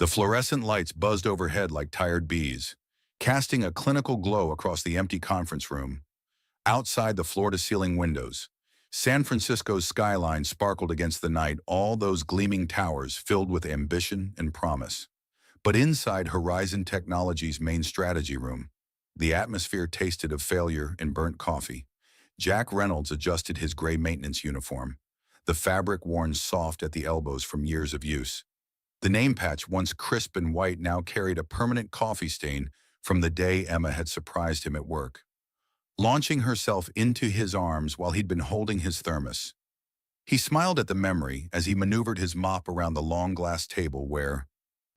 The fluorescent lights buzzed overhead like tired bees, casting a clinical glow across the empty conference room. Outside the floor-to-ceiling windows, San Francisco's skyline sparkled against the night, all those gleaming towers filled with ambition and promise. But inside Horizon Technology's main strategy room, the atmosphere tasted of failure and burnt coffee. Jack Reynolds adjusted his gray maintenance uniform, the fabric worn soft at the elbows from years of use. The name patch, once crisp and white, now carried a permanent coffee stain from the day Emma had surprised him at work, launching herself into his arms while he'd been holding his thermos. He smiled at the memory as he maneuvered his mop around the long glass table where,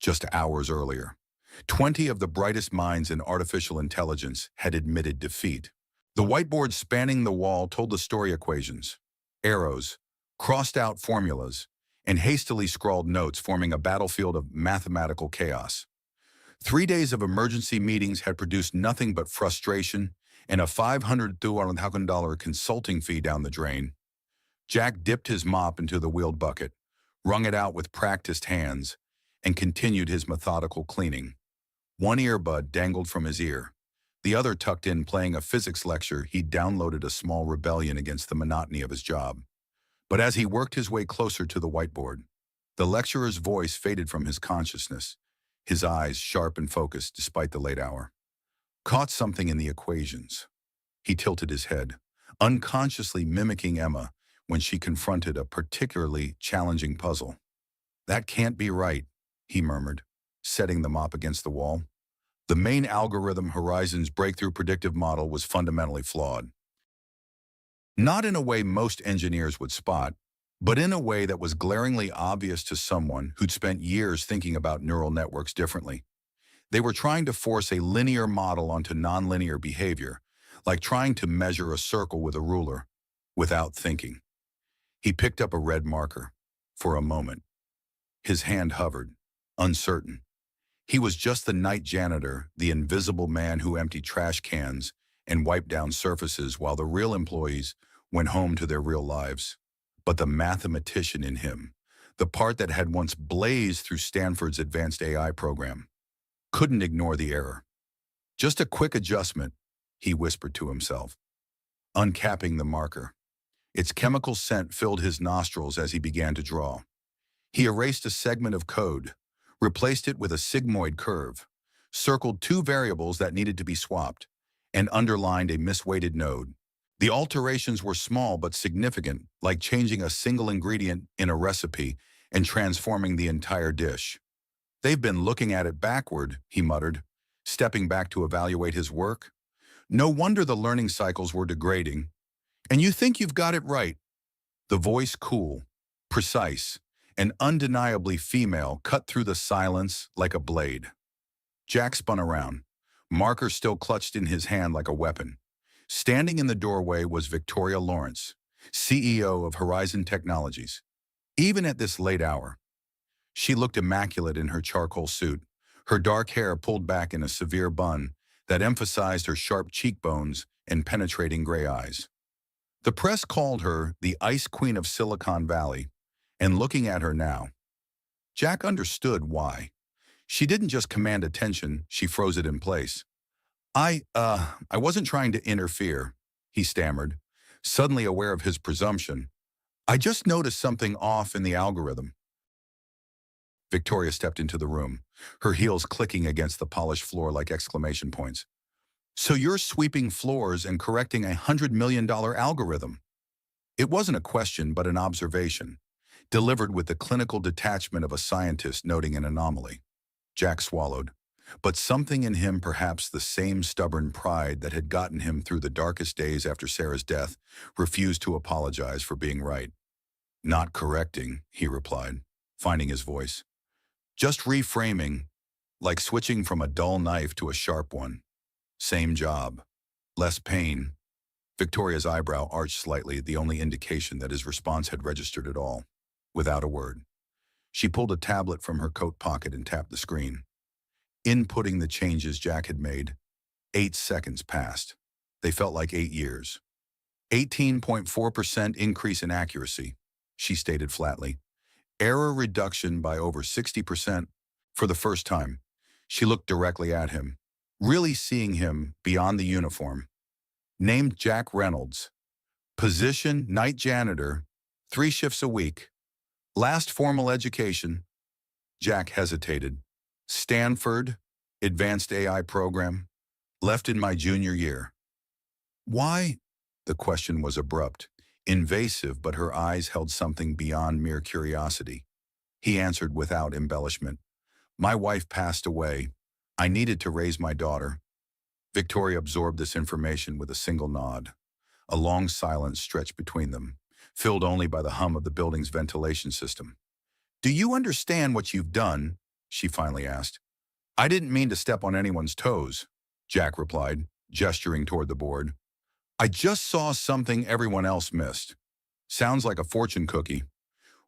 just hours earlier, 20 of the brightest minds in artificial intelligence had admitted defeat. The whiteboard spanning the wall told the story equations, arrows, crossed-out formulas, and hastily scrawled notes forming a battlefield of mathematical chaos. 3 days of emergency meetings had produced nothing but frustration and a $500,000 consulting fee down the drain. Jack dipped his mop into the wheeled bucket, wrung it out with practiced hands, and continued his methodical cleaning. One earbud dangled from his ear, the other tucked in playing a physics lecture he'd downloaded, a small rebellion against the monotony of his job. But as he worked his way closer to the whiteboard, the lecturer's voice faded from his consciousness, his eyes sharp and focused despite the late hour. Caught something in the equations. He tilted his head, unconsciously mimicking Emma when she confronted a particularly challenging puzzle. "That can't be right," he murmured, setting the mop against the wall. The main algorithm, Horizon's breakthrough predictive model, was fundamentally flawed. Not in a way most engineers would spot, but in a way that was glaringly obvious to someone who'd spent years thinking about neural networks differently. They were trying to force a linear model onto nonlinear behavior, like trying to measure a circle with a ruler, without thinking. He picked up a red marker. For a moment, his hand hovered, uncertain. He was just the night janitor, the invisible man who emptied trash cans and wiped down surfaces while the real employees went home to their real lives. But the mathematician in him, the part that had once blazed through Stanford's advanced AI program, couldn't ignore the error. "Just a quick adjustment," he whispered to himself, uncapping the marker. Its chemical scent filled his nostrils as he began to draw. He erased a segment of code, replaced it with a sigmoid curve, circled 2 variables that needed to be swapped, and underlined a misweighted node. The alterations were small but significant, like changing a single ingredient in a recipe and transforming the entire dish. "They've been looking at it backward," he muttered, stepping back to evaluate his work. "No wonder the learning cycles were degrading. And you think you've got it right." The voice, cool, precise, and undeniably female, cut through the silence like a blade. Jack spun around, marker still clutched in his hand like a weapon. Standing in the doorway was Victoria Lawrence, CEO of Horizon Technologies. Even at this late hour, she looked immaculate in her charcoal suit, her dark hair pulled back in a severe bun that emphasized her sharp cheekbones and penetrating gray eyes. The press called her the Ice Queen of Silicon Valley, and looking at her now, Jack understood why. She didn't just command attention, she froze it in place. I wasn't trying to interfere," he stammered, suddenly aware of his presumption. "I just noticed something off in the algorithm." Victoria stepped into the room, her heels clicking against the polished floor like exclamation points. "So you're sweeping floors and correcting a $100 million algorithm?" It wasn't a question but an observation, delivered with the clinical detachment of a scientist noting an anomaly. Jack swallowed. But something in him, perhaps the same stubborn pride that had gotten him through the darkest days after Sarah's death, refused to apologize for being right. "Not correcting," he replied, finding his voice. "Just reframing, like switching from a dull knife to a sharp one. Same job. Less pain." Victoria's eyebrow arched slightly, the only indication that his response had registered at all. Without a word, she pulled a tablet from her coat pocket and tapped the screen. Inputting the changes Jack had made, 8 seconds passed. They felt like 8 years. 18.4% increase in accuracy, she stated flatly. Error reduction by over 60%. For the first time, she looked directly at him, really seeing him beyond the uniform. Named Jack Reynolds. Position, night janitor. 3 shifts a week. Last formal education. Jack hesitated. Stanford, advanced AI program. Left in my junior year. Why? The question was abrupt, invasive, but her eyes held something beyond mere curiosity. He answered without embellishment. My wife passed away. I needed to raise my daughter. Victoria absorbed this information with a single nod. A long silence stretched between them, filled only by the hum of the building's ventilation system. Do you understand what you've done? She finally asked. I didn't mean to step on anyone's toes, Jack replied, gesturing toward the board. I just saw something everyone else missed. Sounds like a fortune cookie.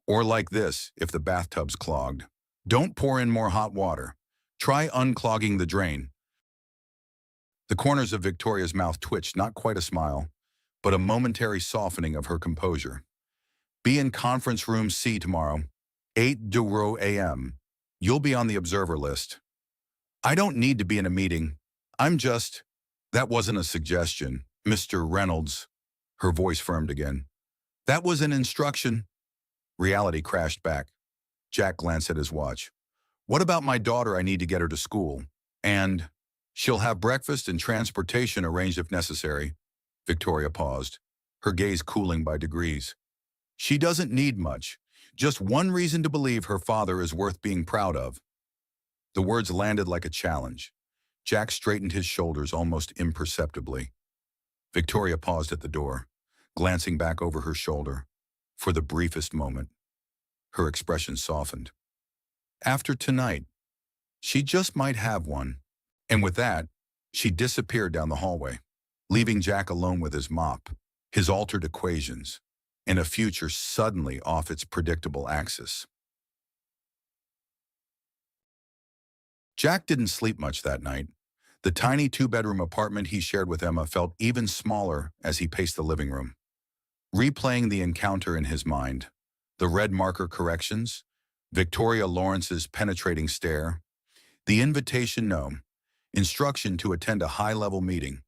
Or like this, if the bathtub's clogged. Don't pour in more hot water. Try unclogging the drain. The corners of Victoria's mouth twitched, not quite a smile, but a momentary softening of her composure. Be in conference room C tomorrow, 8:00 a.m. You'll be on the observer list. I don't need to be in a meeting. I'm just... That wasn't a suggestion, Mr. Reynolds. Her voice firmed again. That was an instruction. Reality crashed back. Jack glanced at his watch. What about my daughter? I need to get her to school. And she'll have breakfast and transportation arranged if necessary. Victoria paused, her gaze cooling by degrees. She doesn't need much. Just one reason to believe her father is worth being proud of. The words landed like a challenge. Jack straightened his shoulders almost imperceptibly. Victoria paused at the door, glancing back over her shoulder. For the briefest moment, her expression softened. After tonight, she just might have one. And with that, she disappeared down the hallway, leaving Jack alone with his mop, his altered equations, and a future suddenly off its predictable axis. Jack didn't sleep much that night. The tiny 2-bedroom apartment he shared with Emma felt even smaller as he paced the living room. Replaying the encounter in his mind, the red marker corrections, Victoria Lawrence's penetrating stare, the invitation no, instruction to attend a high-level meeting.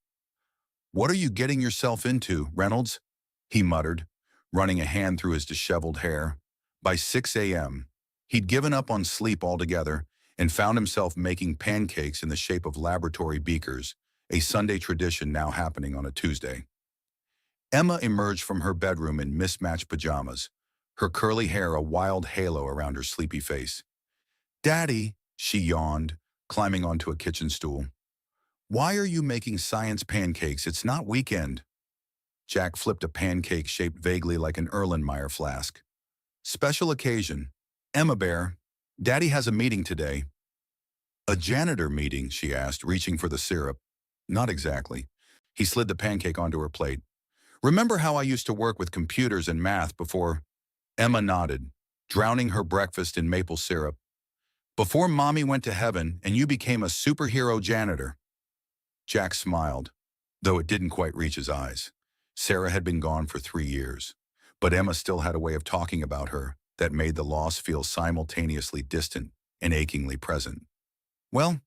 What are you getting yourself into, Reynolds? He muttered, running a hand through his disheveled hair. By 6 a.m., he'd given up on sleep altogether and found himself making pancakes in the shape of laboratory beakers, a Sunday tradition now happening on a Tuesday. Emma emerged from her bedroom in mismatched pajamas, her curly hair a wild halo around her sleepy face. Daddy, she yawned, climbing onto a kitchen stool. Why are you making science pancakes? It's not weekend. Jack flipped a pancake shaped vaguely like an Erlenmeyer flask. Special occasion. Emma Bear, Daddy has a meeting today. A janitor meeting, she asked, reaching for the syrup. Not exactly. He slid the pancake onto her plate. Remember how I used to work with computers and math before? Emma nodded, drowning her breakfast in maple syrup. Before Mommy went to heaven and you became a superhero janitor. Jack smiled, though it didn't quite reach his eyes. Sarah had been gone for 3 years, but Emma still had a way of talking about her that made the loss feel simultaneously distant and achingly present. Well,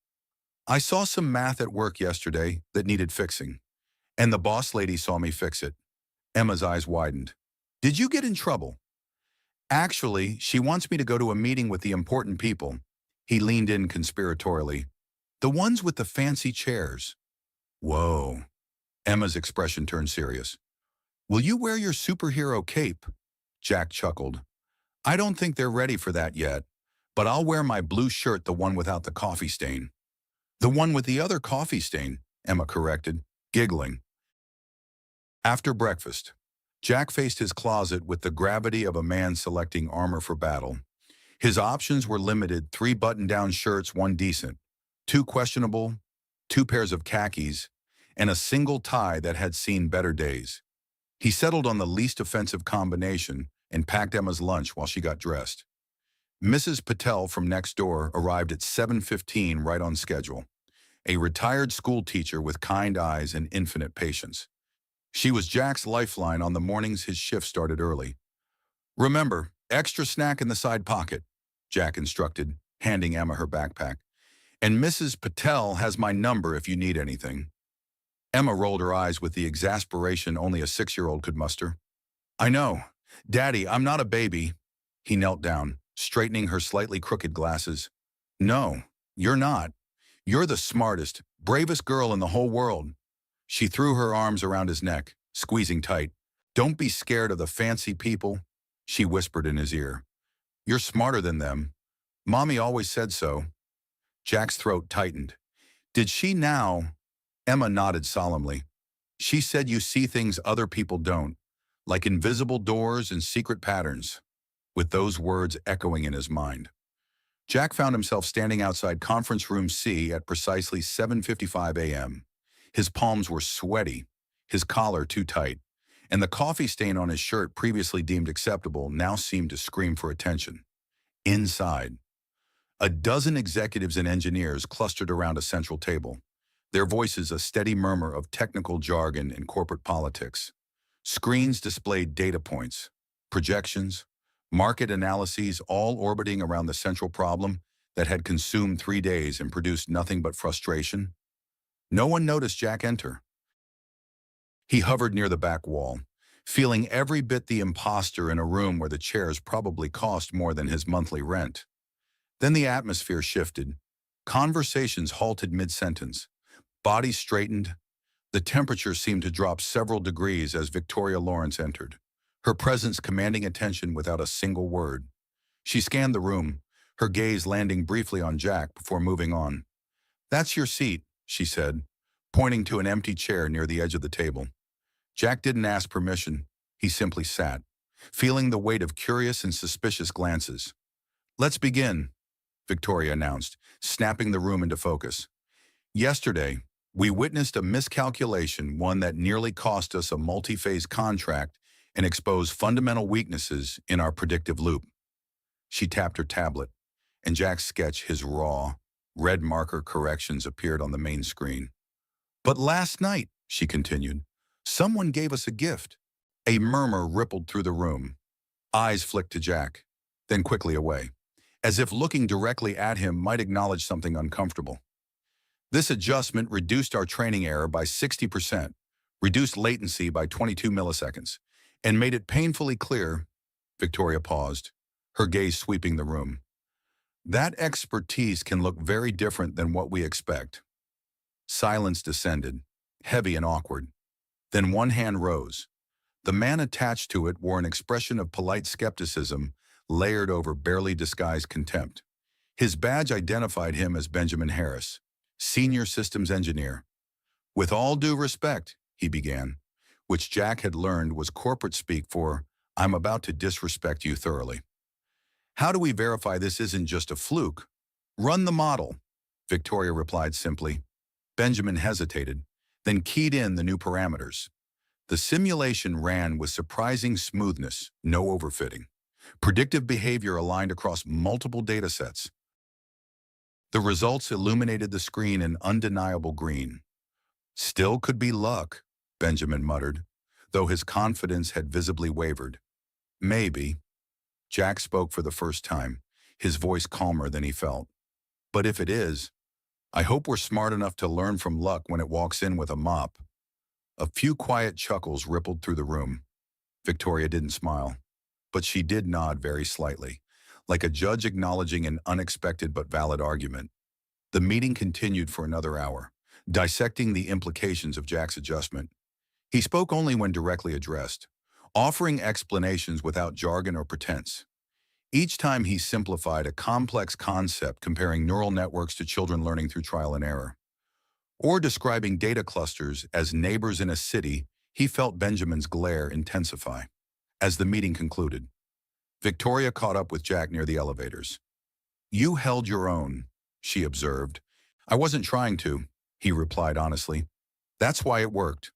I saw some math at work yesterday that needed fixing, and the boss lady saw me fix it. Emma's eyes widened. Did you get in trouble? Actually, she wants me to go to a meeting with the important people. He leaned in conspiratorially. The ones with the fancy chairs. Whoa. Emma's expression turned serious. Will you wear your superhero cape? Jack chuckled. I don't think they're ready for that yet, but I'll wear my blue shirt, the one without the coffee stain. The one with the other coffee stain, Emma corrected, giggling. After breakfast, Jack faced his closet with the gravity of a man selecting armor for battle. His options were limited: 3 button-down shirts, 1 decent, 2 questionable, 2 pairs of khakis, and a single tie that had seen better days. He settled on the least offensive combination and packed Emma's lunch while she got dressed. Mrs. Patel from next door arrived at 7:15, right on schedule, a retired school teacher with kind eyes and infinite patience. She was Jack's lifeline on the mornings his shift started early. Remember, extra snack in the side pocket, Jack instructed, handing Emma her backpack. "And Mrs. Patel has my number if you need anything." Emma rolled her eyes with the exasperation only a 6-year-old could muster. "I know. Daddy, I'm not a baby." He knelt down, straightening her slightly crooked glasses. "No, you're not. You're the smartest, bravest girl in the whole world." She threw her arms around his neck, squeezing tight. "Don't be scared of the fancy people," she whispered in his ear. "You're smarter than them. Mommy always said so." Jack's throat tightened. "Did she now?" Emma nodded solemnly. "She said you see things other people don't, like invisible doors and secret patterns," with those words echoing in his mind. Jack found himself standing outside Conference Room C at precisely 7:55 a.m. His palms were sweaty, his collar too tight, and the coffee stain on his shirt previously deemed acceptable now seemed to scream for attention. Inside, a dozen executives and engineers clustered around a central table, their voices a steady murmur of technical jargon and corporate politics. Screens displayed data points, projections, market analyses, all orbiting around the central problem that had consumed 3 days and produced nothing but frustration. No one noticed Jack enter. He hovered near the back wall, feeling every bit the imposter in a room where the chairs probably cost more than his monthly rent. Then the atmosphere shifted. Conversations halted mid-sentence. Bodies straightened. The temperature seemed to drop several degrees as Victoria Lawrence entered, her presence commanding attention without a single word. She scanned the room, her gaze landing briefly on Jack before moving on. "That's your seat," she said, pointing to an empty chair near the edge of the table. Jack didn't ask permission. He simply sat, feeling the weight of curious and suspicious glances. "Let's begin," Victoria announced, snapping the room into focus. "Yesterday, we witnessed a miscalculation, one that nearly cost us a multi-phase contract and exposed fundamental weaknesses in our predictive loop." She tapped her tablet, and Jack's sketch, his raw, red marker corrections appeared on the main screen. "But last night," she continued, "someone gave us a gift." A murmur rippled through the room. Eyes flicked to Jack, then quickly away, as if looking directly at him might acknowledge something uncomfortable. "This adjustment reduced our training error by 60%, reduced latency by 22 milliseconds, and made it painfully clear." Victoria paused, her gaze sweeping the room. "That expertise can look very different than what we expect." Silence descended, heavy and awkward. Then one hand rose. The man attached to it wore an expression of polite skepticism layered over barely disguised contempt. His badge identified him as Benjamin Harris, Senior Systems Engineer. "With all due respect," he began, which Jack had learned was corporate speak for, "I'm about to disrespect you thoroughly. How do we verify this isn't just a fluke?" "Run the model," Victoria replied simply. Benjamin hesitated, then keyed in the new parameters. The simulation ran with surprising smoothness, no overfitting. Predictive behavior aligned across multiple datasets. The results illuminated the screen in undeniable green. "Still could be luck," Benjamin muttered, though his confidence had visibly wavered. "Maybe." Jack spoke for the first time, his voice calmer than he felt. "But if it is, I hope we're smart enough to learn from luck when it walks in with a mop." A few quiet chuckles rippled through the room. Victoria didn't smile, but she did nod very slightly, like a judge acknowledging an unexpected but valid argument. The meeting continued for another hour, dissecting the implications of Jack's adjustment. He spoke only when directly addressed, offering explanations without jargon or pretense. Each time he simplified a complex concept, comparing neural networks to children learning through trial and error, or describing data clusters as neighbors in a city, he felt Benjamin's glare intensify. As the meeting concluded, Victoria caught up with Jack near the elevators. "You held your own," she observed. "I wasn't trying to," he replied honestly. "That's why it worked."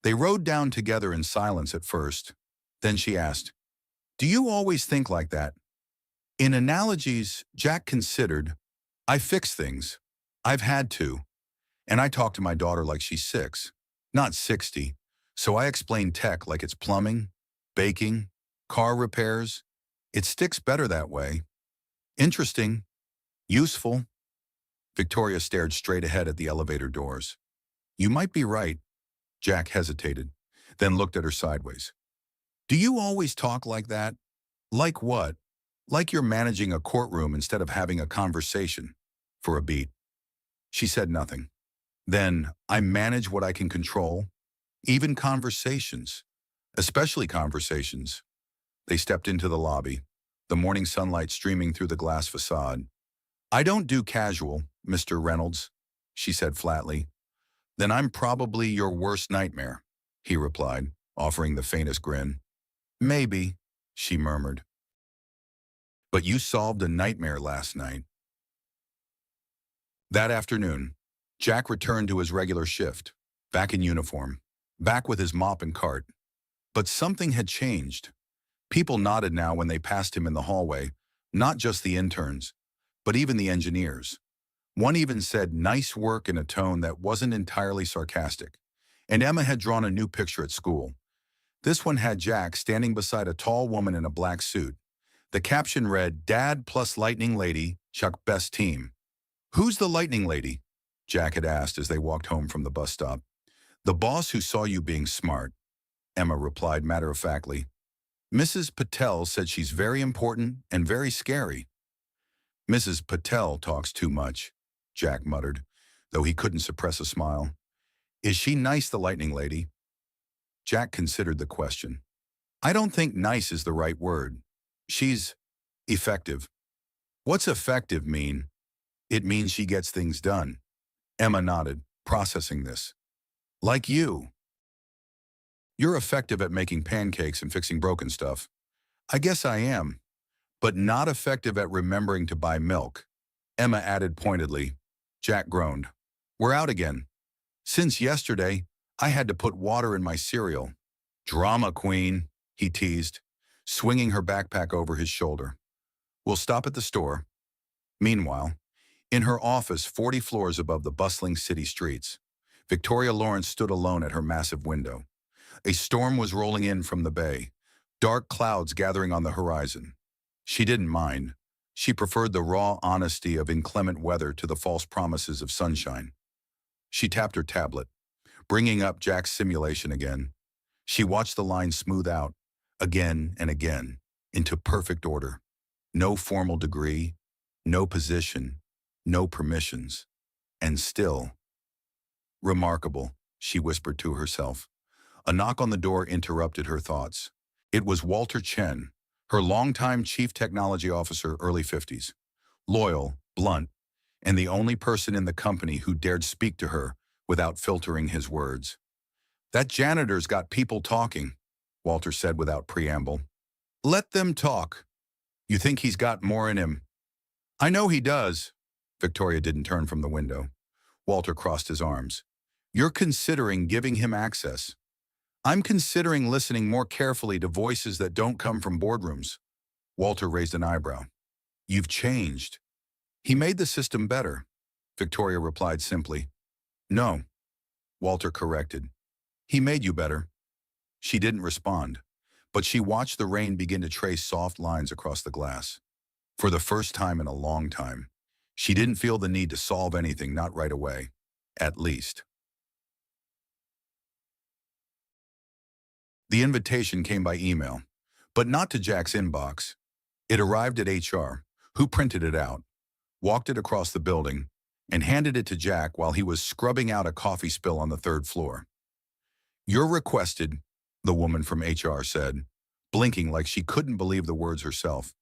They rode down together in silence at first. Then she asked, "Do you always think like that?" In analogies, Jack considered, "I fix things. I've had to. And I talk to my daughter like she's 6, not 60. So I explain tech like it's plumbing, baking, car repairs. It sticks better that way." "Interesting," Useful? Victoria stared straight ahead at the elevator doors. You might be right. Jack hesitated, then looked at her sideways. Do you always talk like that? Like what? Like you're managing a courtroom instead of having a conversation. For a beat. She said nothing. Then, I manage what I can control, even conversations, especially conversations. They stepped into the lobby, the morning sunlight streaming through the glass facade. I don't do casual, Mr. Reynolds, she said flatly. Then I'm probably your worst nightmare, he replied, offering the faintest grin. Maybe, she murmured. But you solved a nightmare last night. That afternoon, Jack returned to his regular shift, back in uniform, back with his mop and cart. But something had changed. People nodded now when they passed him in the hallway, not just the interns, but even the engineers. One even said nice work in a tone that wasn't entirely sarcastic. And Emma had drawn a new picture at school. This one had Jack standing beside a tall woman in a black suit. The caption read, Dad plus Lightning Lady, Chuck best team. Who's the Lightning Lady? Jack had asked as they walked home from the bus stop. The boss who saw you being smart, Emma replied matter-of-factly. Mrs. Patel said she's very important and very scary. Mrs. Patel talks too much, Jack muttered, though he couldn't suppress a smile. Is she nice, the Lightning Lady? Jack considered the question. I don't think nice is the right word. She's effective. What's effective mean? It means she gets things done. Emma nodded, processing this. Like you. You're effective at making pancakes and fixing broken stuff. I guess I am. But not effective at remembering to buy milk. Emma added pointedly. Jack groaned. We're out again. Since yesterday, I had to put water in my cereal. Drama queen, he teased, swinging her backpack over his shoulder. We'll stop at the store. Meanwhile, in her office 40 floors above the bustling city streets, Victoria Lawrence stood alone at her massive window. A storm was rolling in from the bay, dark clouds gathering on the horizon. She didn't mind. She preferred the raw honesty of inclement weather to the false promises of sunshine. She tapped her tablet, bringing up Jack's simulation again. She watched the line smooth out, again and again, into perfect order. No formal degree, no position, no permissions. And still. Remarkable, she whispered to herself. A knock on the door interrupted her thoughts. It was Walter Chen, her longtime chief technology officer, early 50s. Loyal, blunt, and the only person in the company who dared speak to her without filtering his words. That janitor's got people talking, Walter said without preamble. Let them talk. You think he's got more in him? I know he does. Victoria didn't turn from the window. Walter crossed his arms. You're considering giving him access. I'm considering listening more carefully to voices that don't come from boardrooms. Walter raised an eyebrow. You've changed. He made the system better, Victoria replied simply. No, Walter corrected. He made you better. She didn't respond, but she watched the rain begin to trace soft lines across the glass. For the first time in a long time, she didn't feel the need to solve anything, not right away, at least. The invitation came by email, but not to Jack's inbox. It arrived at HR, who printed it out, walked it across the building, and handed it to Jack while he was scrubbing out a coffee spill on the third floor. You're requested, the woman from HR said, blinking like she couldn't believe the words herself.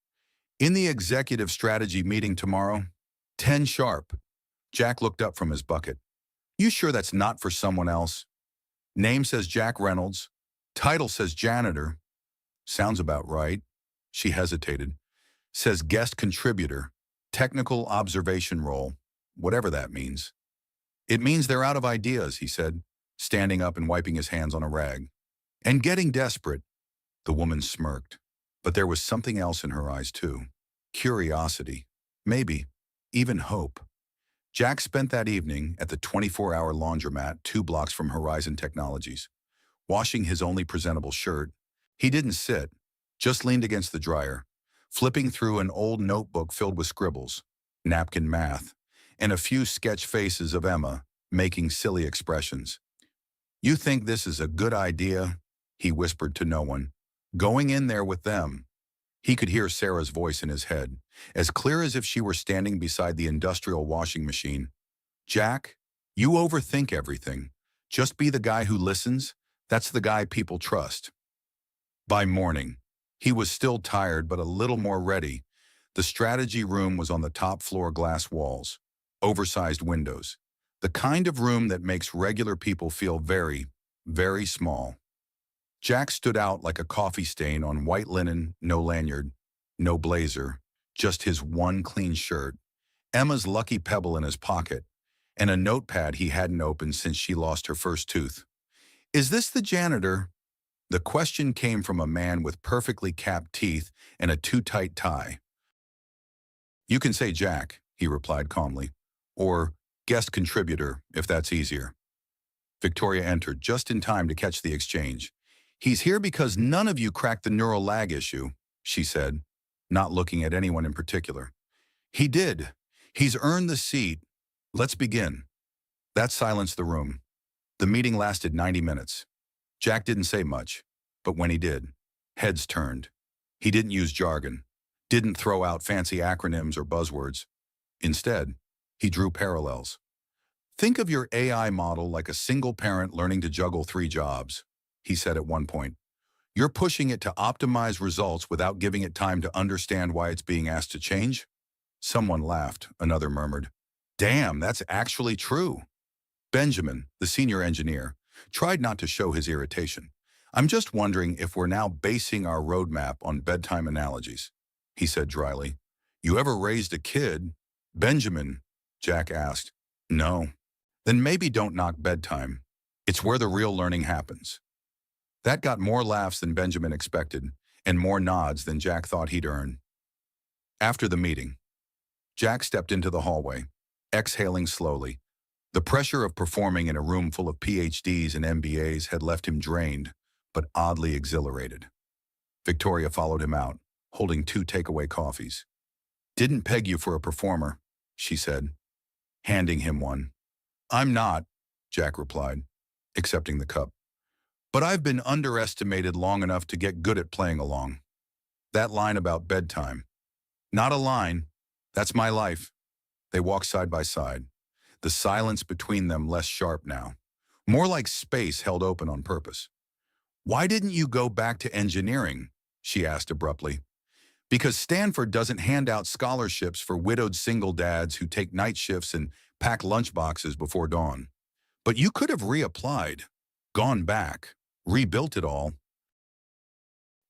In the executive strategy meeting tomorrow, 10 sharp. Jack looked up from his bucket. You sure that's not for someone else? Name says Jack Reynolds. Title says janitor. Sounds about right. She hesitated. Says guest contributor. Technical observation role. Whatever that means. It means they're out of ideas, he said, standing up and wiping his hands on a rag. And getting desperate. The woman smirked. But there was something else in her eyes, too. Curiosity. Maybe. Even hope. Jack spent that evening at the 24-hour laundromat 2 blocks from Horizon Technologies. Washing his only presentable shirt, he didn't sit, just leaned against the dryer, flipping through an old notebook filled with scribbles. napkin math, and a few sketch faces of Emma making silly expressions. "You think this is a good idea?" he whispered to no one. "Going in there with them." He could hear Sarah's voice in his head, as clear as if she were standing beside the industrial washing machine. "Jack, you overthink everything. Just be the guy who listens. That's the guy people trust." By morning, he was still tired but a little more ready. The strategy room was on the top floor, glass walls, oversized windows. The kind of room that makes regular people feel very, very small. Jack stood out like a coffee stain on white linen, no lanyard, no blazer, just his one clean shirt, Emma's lucky pebble in his pocket, and a notepad he hadn't opened since she lost her first tooth. "Is this the janitor?" The question came from a man with perfectly capped teeth and a too-tight tie. "You can say Jack," he replied calmly, "or guest contributor, if that's easier." Victoria entered just in time to catch the exchange. "He's here because none of you cracked the neural lag issue," she said, not looking at anyone in particular. "He did. He's earned the seat. Let's begin." That silenced the room. The meeting lasted 90 minutes. Jack didn't say much, but when he did, heads turned. He didn't use jargon, didn't throw out fancy acronyms or buzzwords. Instead, he drew parallels. "Think of your AI model like a single parent learning to juggle 3 jobs," he said at one point. "You're pushing it to optimize results without giving it time to understand why it's being asked to change." Someone laughed, another murmured, "Damn, that's actually true." Benjamin, the senior engineer, tried not to show his irritation. "I'm just wondering if we're now basing our roadmap on bedtime analogies," he said dryly. "You ever raised a kid?" "Benjamin," Jack asked. "No." "Then maybe don't knock bedtime. It's where the real learning happens." That got more laughs than Benjamin expected, and more nods than Jack thought he'd earn. After the meeting, Jack stepped into the hallway, exhaling slowly. The pressure of performing in a room full of PhDs and MBAs had left him drained, but oddly exhilarated. Victoria followed him out, holding 2 takeaway coffees. "Didn't peg you for a performer," she said, handing him one. "I'm not," Jack replied, accepting the cup. "But I've been underestimated long enough to get good at playing along." That line about bedtime. Not a line. That's my life. They walked side by side, the silence between them less sharp now, more like space held open on purpose. "Why didn't you go back to engineering?" she asked abruptly. "Because Stanford doesn't hand out scholarships for widowed single dads who take night shifts and pack lunchboxes before dawn. But you could have reapplied, gone back, rebuilt it all."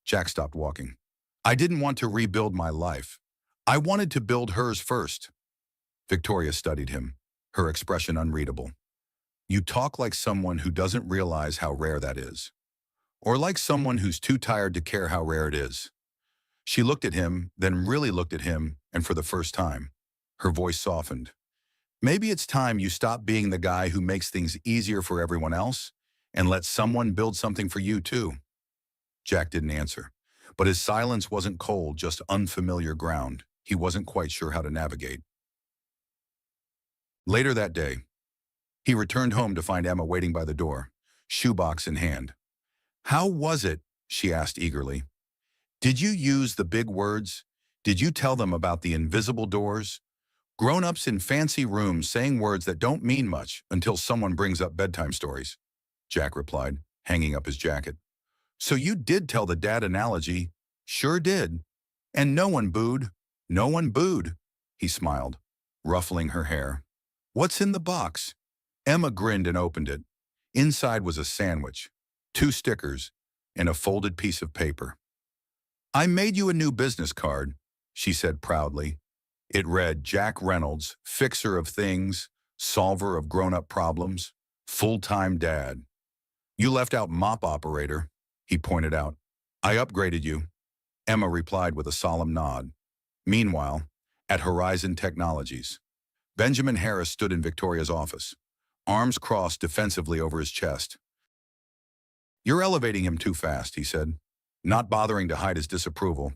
Jack stopped walking. "I didn't want to rebuild my life. I wanted to build hers first." Victoria studied him, her expression unreadable. "You talk like someone who doesn't realize how rare that is. Or like someone who's too tired to care how rare it is." She looked at him, then really looked at him, and for the first time, her voice softened. "Maybe it's time you stop being the guy who makes things easier for everyone else and let someone build something for you too." Jack didn't answer, but his silence wasn't cold, just unfamiliar ground he wasn't quite sure how to navigate. Later that day, he returned home to find Emma waiting by the door, shoebox in hand. "How was it?" she asked eagerly. "Did you use the big words? Did you tell them about the invisible doors? Grown-ups in fancy rooms saying words that don't mean much until someone brings up bedtime stories," Jack replied, hanging up his jacket. "So you did tell the dad analogy." "Sure did. And no one booed." "No one booed," he smiled, ruffling her hair. "What's in the box?" Emma grinned and opened it. Inside was a sandwich, 2 stickers, and a folded piece of paper. "I made you a new business card," she said proudly. It read, "Jack Reynolds, fixer of things, solver of grown-up problems, full-time dad." "You left out mop operator," he pointed out. "I upgraded you," Emma replied with a solemn nod. Meanwhile, at Horizon Technologies, Benjamin Harris stood in Victoria's office, arms crossed defensively over his chest. "You're elevating him too fast," he said, not bothering to hide his disapproval.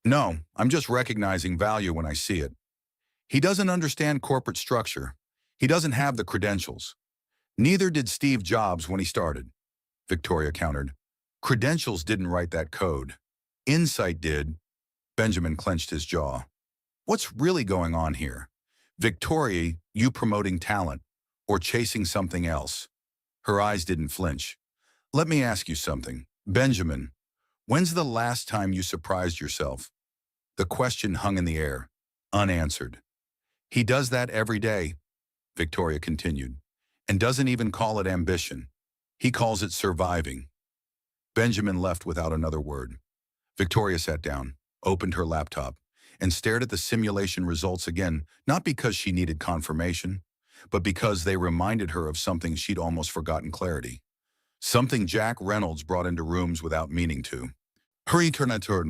"No, I'm just recognizing value when I see it." He doesn't understand corporate structure. He doesn't have the credentials. Neither did Steve Jobs when he started, Victoria countered. Credentials didn't write that code. Insight did. Benjamin clenched his jaw. What's really going on here? Victoria, you promoting talent or chasing something else? Her eyes didn't flinch. Let me ask you something. Benjamin, when's the last time you surprised yourself? The question hung in the air, unanswered. He does that every day, Victoria continued, and doesn't even call it ambition. He calls it surviving. Benjamin left without another word. Victoria sat down, opened her laptop, and stared at the simulation results again, not because she needed confirmation, but because they reminded her of something she'd almost forgotten clarity. Something Jack Reynolds brought into rooms without meaning to. Hurry, Janitor.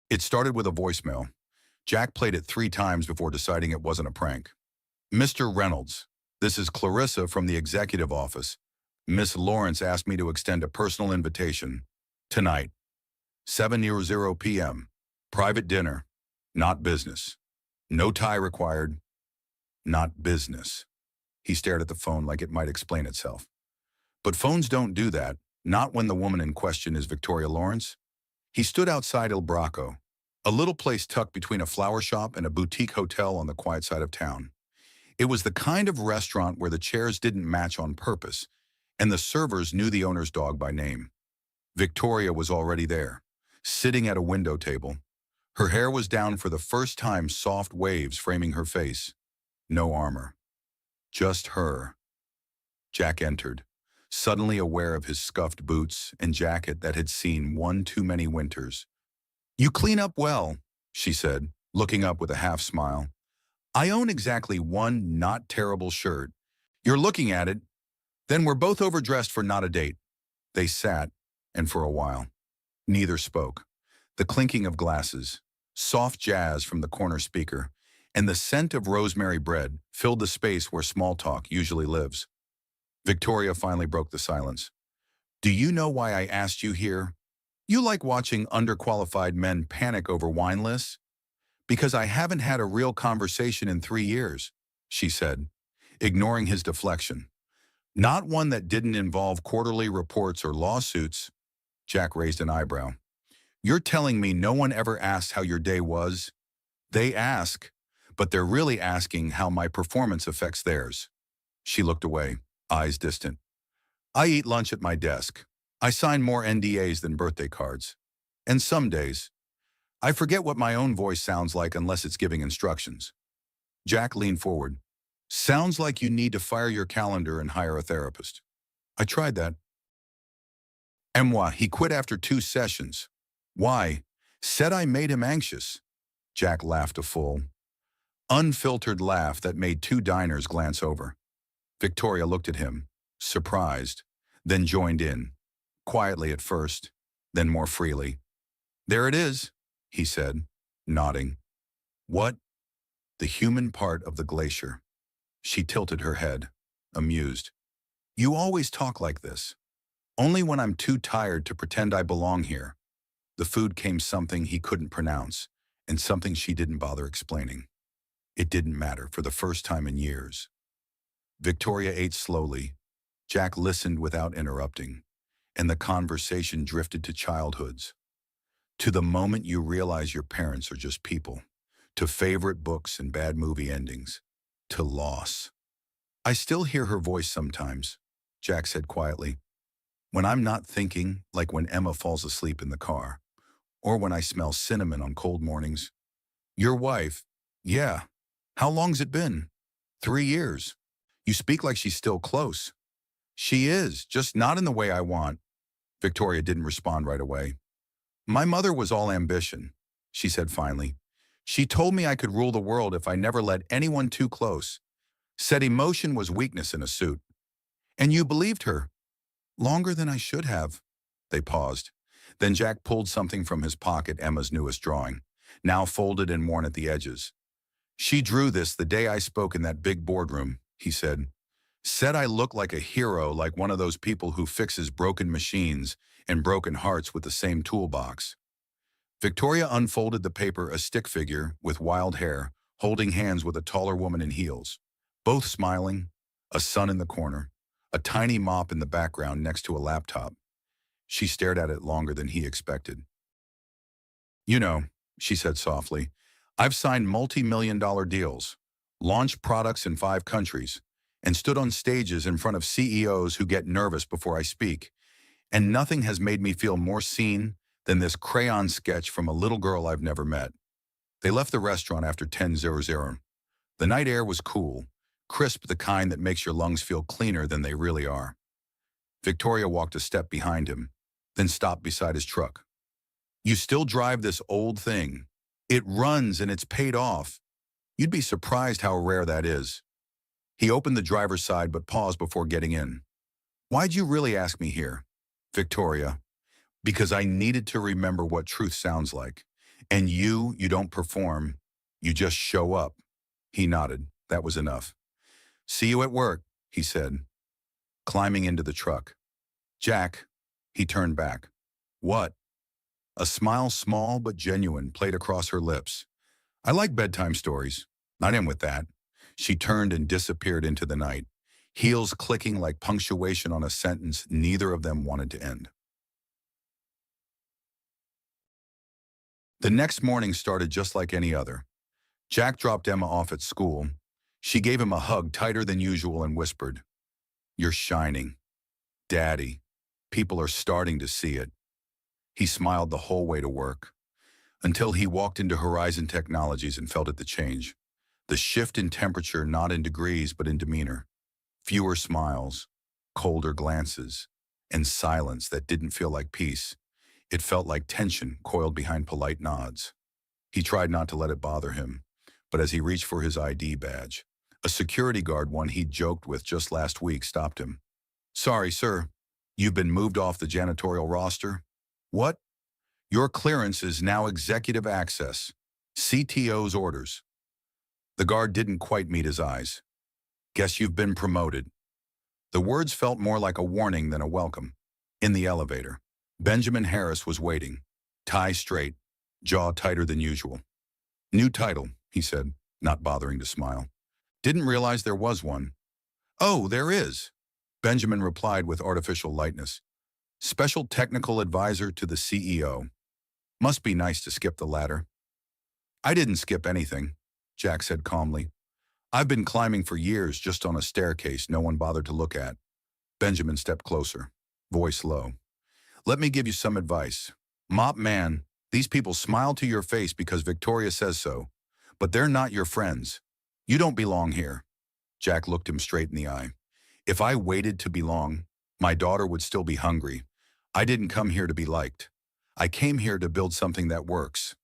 It started with a voicemail. Jack played it 3 times before deciding it wasn't a prank. Mr. Reynolds, this is Clarissa from the executive office. Miss Lawrence asked me to extend a personal invitation. Tonight, 7:00 p.m. Private dinner, not business. No tie required, not business. He stared at the phone like it might explain itself. But phones don't do that, not when the woman in question is Victoria Lawrence. He stood outside Il Bracco, a little place tucked between a flower shop and a boutique hotel on the quiet side of town. It was the kind of restaurant where the chairs didn't match on purpose, and the servers knew the owner's dog by name. Victoria was already there, sitting at a window table. Her hair was down for the first time, soft waves framing her face. No armor. Just her. Jack entered, suddenly aware of his scuffed boots and jacket that had seen one too many winters. You clean up well, she said, looking up with a half smile. I own exactly one not terrible shirt. You're looking at it. Then we're both overdressed for not a date. They sat, and for a while, neither spoke. The clinking of glasses, soft jazz from the corner speaker, and the scent of rosemary bread filled the space where small talk usually lives. Victoria finally broke the silence. Do you know why I asked you here? You like watching underqualified men panic over wine lists? Because I haven't had a real conversation in 3 years, she said, ignoring his deflection. Not one that didn't involve quarterly reports or lawsuits. Jack raised an eyebrow. You're telling me no one ever asked how your day was? They ask, but they're really asking how my performance affects theirs. She looked away, eyes distant. I eat lunch at my desk. I sign more NDAs than birthday cards. And some days, I forget what my own voice sounds like unless it's giving instructions. Jack leaned forward. Sounds like you need to fire your calendar and hire a therapist. I tried that. And moi, he quit after 2 sessions. Why? Said I made him anxious. Jack laughed a full, unfiltered laugh that made 2 diners glance over. Victoria looked at him, surprised, then joined in, quietly at first, then more freely. There it is, he said, nodding. What? The human part of the glacier. She tilted her head, amused. You always talk like this. Only when I'm too tired to pretend I belong here. The food came something he couldn't pronounce, and something she didn't bother explaining. It didn't matter for the first time in years. Victoria ate slowly. Jack listened without interrupting, and the conversation drifted to childhoods. To the moment you realize your parents are just people, to favorite books and bad movie endings, to loss. I still hear her voice sometimes, Jack said quietly. When I'm not thinking, like when Emma falls asleep in the car, or when I smell cinnamon on cold mornings. Your wife? Yeah. How long's it been? 3 years. You speak like she's still close. She is, just not in the way I want. Victoria didn't respond right away. My mother was all ambition, she said finally. She told me I could rule the world if I never let anyone too close. Said emotion was weakness in a suit. And you believed her. Longer than I should have. They paused. Then Jack pulled something from his pocket, Emma's newest drawing, now folded and worn at the edges. She drew this the day I spoke in that big boardroom, he said. Said I look like a hero, like one of those people who fixes broken machines and broken hearts with the same toolbox. Victoria unfolded the paper, a stick figure with wild hair, holding hands with a taller woman in heels. Both smiling, a son in the corner, a tiny mop in the background next to a laptop. She stared at it longer than he expected. You know, she said softly, I've signed multi-million-dollar deals, launched products in 5 countries, and stood on stages in front of CEOs who get nervous before I speak. And nothing has made me feel more seen than this crayon sketch from a little girl I've never met. They left the restaurant after 10:00. The night air was cool, crisp, the kind that makes your lungs feel cleaner than they really are. Victoria walked a step behind him, then stopped beside his truck. You still drive this old thing. It runs and it's paid off. You'd be surprised how rare that is. He opened the driver's side but paused before getting in. Why'd you really ask me here? Victoria, because I needed to remember what truth sounds like. And you don't perform. You just show up. He nodded. That was enough. See you at work, he said, climbing into the truck. Jack, he turned back. What? A smile, small but genuine, played across her lips. I like bedtime stories. Not in with that. She turned and disappeared into the night, heels clicking like punctuation on a sentence neither of them wanted to end. The next morning started just like any other. Jack dropped Emma off at school. She gave him a hug tighter than usual and whispered, You're shining. Daddy. People are starting to see it. He smiled the whole way to work, until he walked into Horizon Technologies and felt it the change. The shift in temperature, not in degrees, but in demeanor. Fewer smiles, colder glances, and silence that didn't feel like peace. It felt like tension coiled behind polite nods. He tried not to let it bother him, but as he reached for his ID badge, a security guard, one he'd joked with just last week, stopped him. Sorry, sir. You've been moved off the janitorial roster? What? Your clearance is now executive access. CTO's orders. The guard didn't quite meet his eyes. Guess you've been promoted. The words felt more like a warning than a welcome. In the elevator, Benjamin Harris was waiting, tie straight, jaw tighter than usual. New title, he said, not bothering to smile. Didn't realize there was one. Oh, there is, Benjamin replied with artificial lightness. Special Technical Advisor to the CEO. Must be nice to skip the ladder. I didn't skip anything, Jack said calmly. I've been climbing for years just on a staircase no one bothered to look at. Benjamin stepped closer, voice low. Let me give you some advice. Mop man, these people smile to your face because Victoria says so, but they're not your friends. You don't belong here. Jack looked him straight in the eye. If I waited to belong, my daughter would still be hungry. I didn't come here to be liked. I came here to build something that works.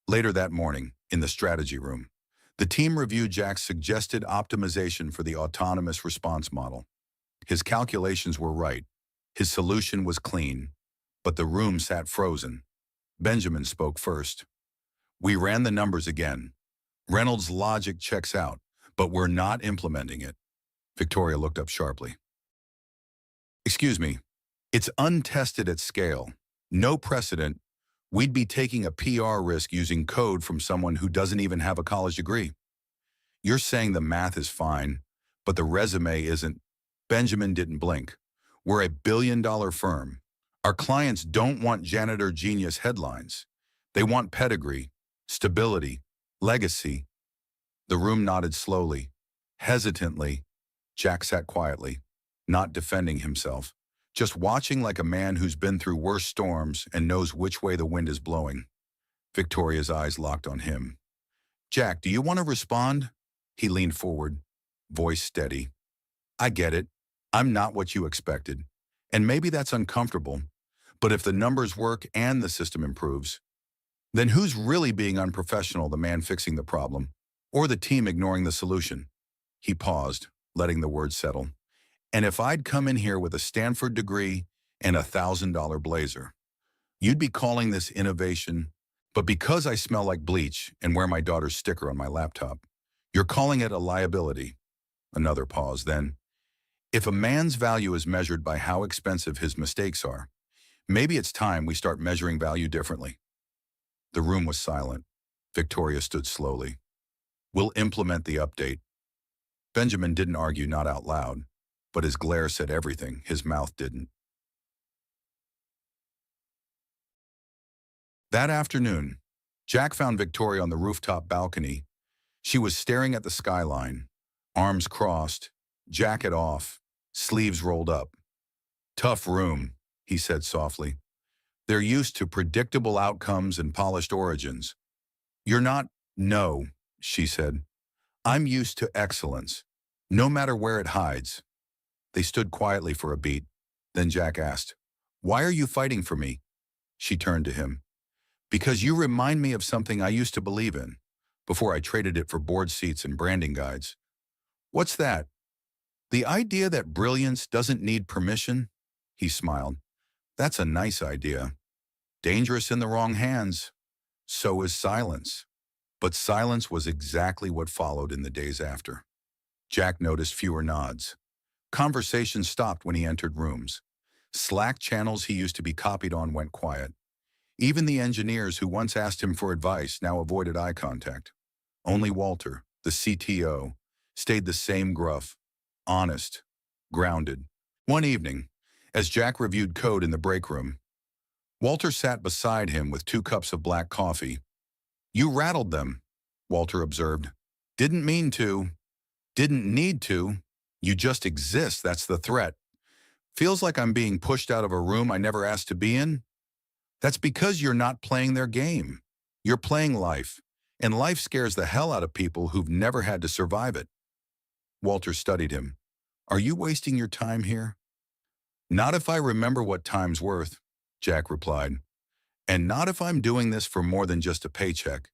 Later that morning, in the strategy room, the team reviewed Jack's suggested optimization for the autonomous response model. His calculations were right. His solution was clean, but the room sat frozen. Benjamin spoke first. We ran the numbers again. Reynolds' logic checks out, but we're not implementing it. Victoria looked up sharply. Excuse me, it's untested at scale. No precedent. We'd be taking a PR risk using code from someone who doesn't even have a college degree. You're saying the math is fine, but the resume isn't. Benjamin didn't blink. We're a billion-dollar firm. Our clients don't want janitor genius headlines. They want pedigree, stability, legacy. The room nodded slowly, hesitantly. Jack sat quietly, not defending himself, just watching like a man who's been through worse storms and knows which way the wind is blowing. Victoria's eyes locked on him. Jack, do you want to respond? He leaned forward, voice steady. I get it. I'm not what you expected. And maybe that's uncomfortable. But if the numbers work and the system improves, then who's really being unprofessional, the man fixing the problem, or the team ignoring the solution? He paused, letting the words settle. And if I'd come in here with a Stanford degree and a $1,000 blazer, you'd be calling this innovation, but because I smell like bleach and wear my daughter's sticker on my laptop, you're calling it a liability. Another pause, then. If a man's value is measured by how expensive his mistakes are, maybe it's time we start measuring value differently. The room was silent. Victoria stood slowly. We'll implement the update. Benjamin didn't argue, not out loud, but his glare said everything. His mouth didn't. That afternoon, Jack found Victoria on the rooftop balcony. She was staring at the skyline, arms crossed, jacket off, sleeves rolled up. "Tough room," he said softly. "They're used to predictable outcomes and polished origins." "You're not." "No," she said. "I'm used to excellence, no matter where it hides." They stood quietly for a beat. Then Jack asked, "Why are you fighting for me?" She turned to him. "Because you remind me of something I used to believe in, before I traded it for board seats and branding guides." "What's that?" "The idea that brilliance doesn't need permission." He smiled. "That's a nice idea. Dangerous in the wrong hands. So is silence." But silence was exactly what followed in the days after. Jack noticed fewer nods. Conversation stopped when he entered rooms. Slack channels he used to be copied on went quiet. Even the engineers who once asked him for advice now avoided eye contact. Only Walter, the CTO, stayed the same gruff, honest, grounded. One evening, as Jack reviewed code in the break room, Walter sat beside him with 2 cups of black coffee. "You rattled them," Walter observed. "Didn't mean to. Didn't need to. You just exist, that's the threat. Feels like I'm being pushed out of a room I never asked to be in." "That's because you're not playing their game. You're playing life, and life scares the hell out of people who've never had to survive it." Walter studied him. "Are you wasting your time here?" "Not if I remember what time's worth," Jack replied. "And not if I'm doing this for more than just a paycheck."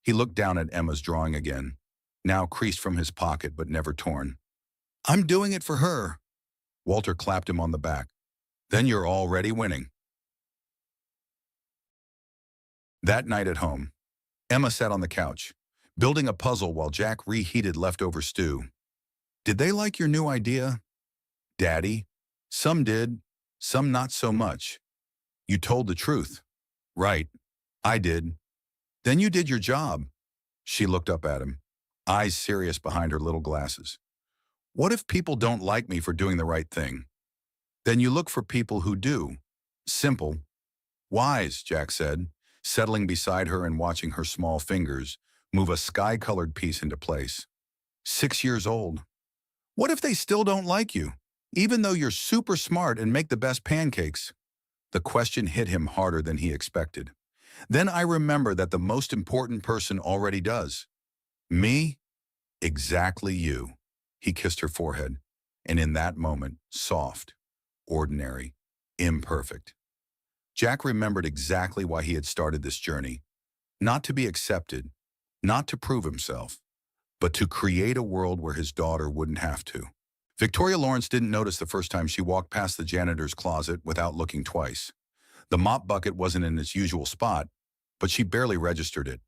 He looked down at Emma's drawing again, now creased from his pocket but never torn. "I'm doing it for her." Walter clapped him on the back. "Then you're already winning." That night at home, Emma sat on the couch, building a puzzle while Jack reheated leftover stew. "Did they like your new idea?" "Daddy, some did, some not so much." "You told the truth." "Right, I did." "Then you did your job." She looked up at him, eyes serious behind her little glasses. "What if people don't like me for doing the right thing?" "Then you look for people who do. Simple." "Wise," Jack said, settling beside her and watching her small fingers move a sky-colored piece into place. 6 years old. "What if they still don't like you, even though you're super smart and make the best pancakes?" The question hit him harder than he expected. "Then I remember that the most important person already does." "Me?" "Exactly you." He kissed her forehead, and in that moment, soft, ordinary, imperfect. Jack remembered exactly why he had started this journey. Not to be accepted, not to prove himself, but to create a world where his daughter wouldn't have to. Victoria Lawrence didn't notice the first time she walked past the janitor's closet without looking twice. The mop bucket wasn't in its usual spot, but she barely registered it.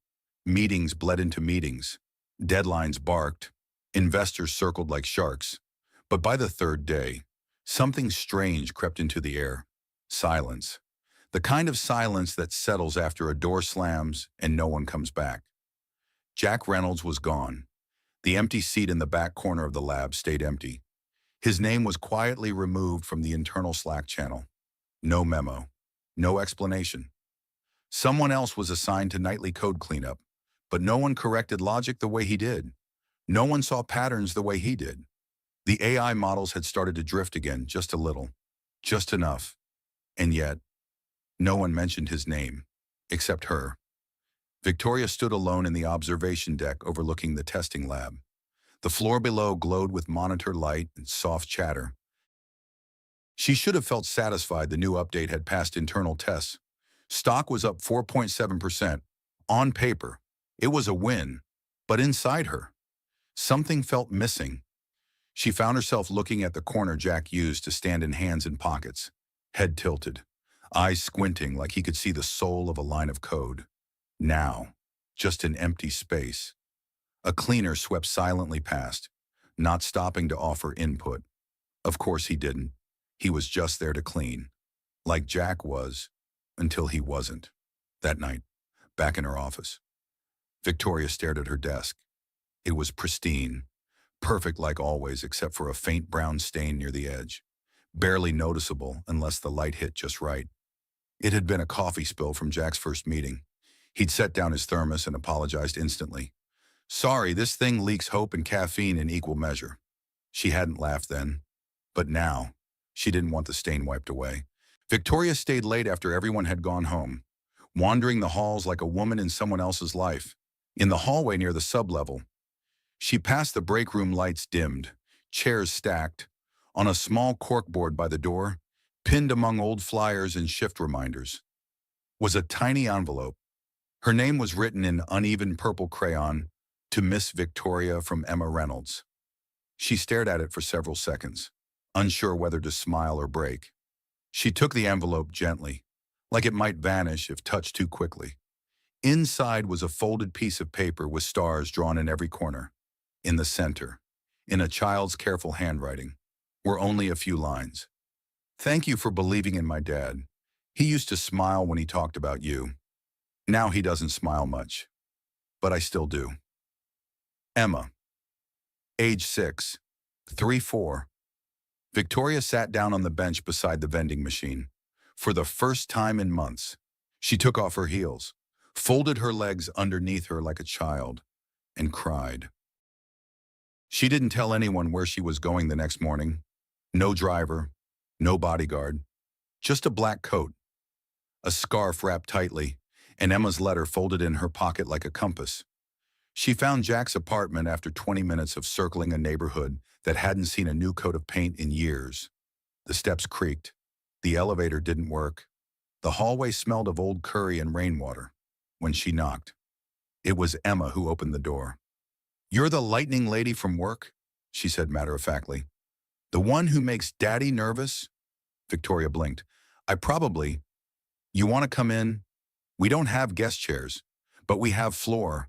Meetings bled into meetings. Deadlines barked. Investors circled like sharks. But by the third day, something strange crept into the air. Silence. The kind of silence that settles after a door slams and no one comes back. Jack Reynolds was gone. The empty seat in the back corner of the lab stayed empty. His name was quietly removed from the internal Slack channel. No memo. No explanation. Someone else was assigned to nightly code cleanup, but no one corrected logic the way he did. No one saw patterns the way he did. The AI models had started to drift again, just a little, just enough. And yet, no one mentioned his name, except her. Victoria stood alone in the observation deck overlooking the testing lab. The floor below glowed with monitor light and soft chatter. She should have felt satisfied the new update had passed internal tests. Stock was up 4.7%. On paper, it was a win, but inside her, something felt missing. She found herself looking at the corner Jack used to stand in hands in pockets, head tilted, eyes squinting like he could see the soul of a line of code. Now, just an empty space. A cleaner swept silently past, not stopping to offer input. Of course he didn't. He was just there to clean, like Jack was, until he wasn't. That night, back in her office, Victoria stared at her desk. It was pristine, perfect like always except for a faint brown stain near the edge, barely noticeable unless the light hit just right. It had been a coffee spill from Jack's first meeting. He'd set down his thermos and apologized instantly. Sorry, this thing leaks hope and caffeine in equal measure. She hadn't laughed then, but now, she didn't want the stain wiped away. Victoria stayed late after everyone had gone home, wandering the halls like a woman in someone else's life. In the hallway near the sublevel, she passed the break room lights dimmed, chairs stacked, on a small corkboard by the door, pinned among old flyers and shift reminders, was a tiny envelope. Her name was written in uneven purple crayon, to Miss Victoria from Emma Reynolds. She stared at it for several seconds, unsure whether to smile or break. She took the envelope gently, like it might vanish if touched too quickly. Inside was a folded piece of paper with stars drawn in every corner. In the center, in a child's careful handwriting, were only a few lines. Thank you for believing in my dad. He used to smile when he talked about you. Now he doesn't smile much, but I still do. Emma, age 6, 3-4. Victoria sat down on the bench beside the vending machine. For the first time in months, she took off her heels, folded her legs underneath her like a child, and cried. She didn't tell anyone where she was going the next morning. No driver, no bodyguard, just a black coat, a scarf wrapped tightly, and Emma's letter folded in her pocket like a compass. She found Jack's apartment after 20 minutes of circling a neighborhood that hadn't seen a new coat of paint in years. The steps creaked. The elevator didn't work. The hallway smelled of old curry and rainwater. When she knocked, it was Emma who opened the door. You're the lightning lady from work, she said matter-of-factly. The one who makes Daddy nervous? Victoria blinked. You want to come in? We don't have guest chairs, but we have floor.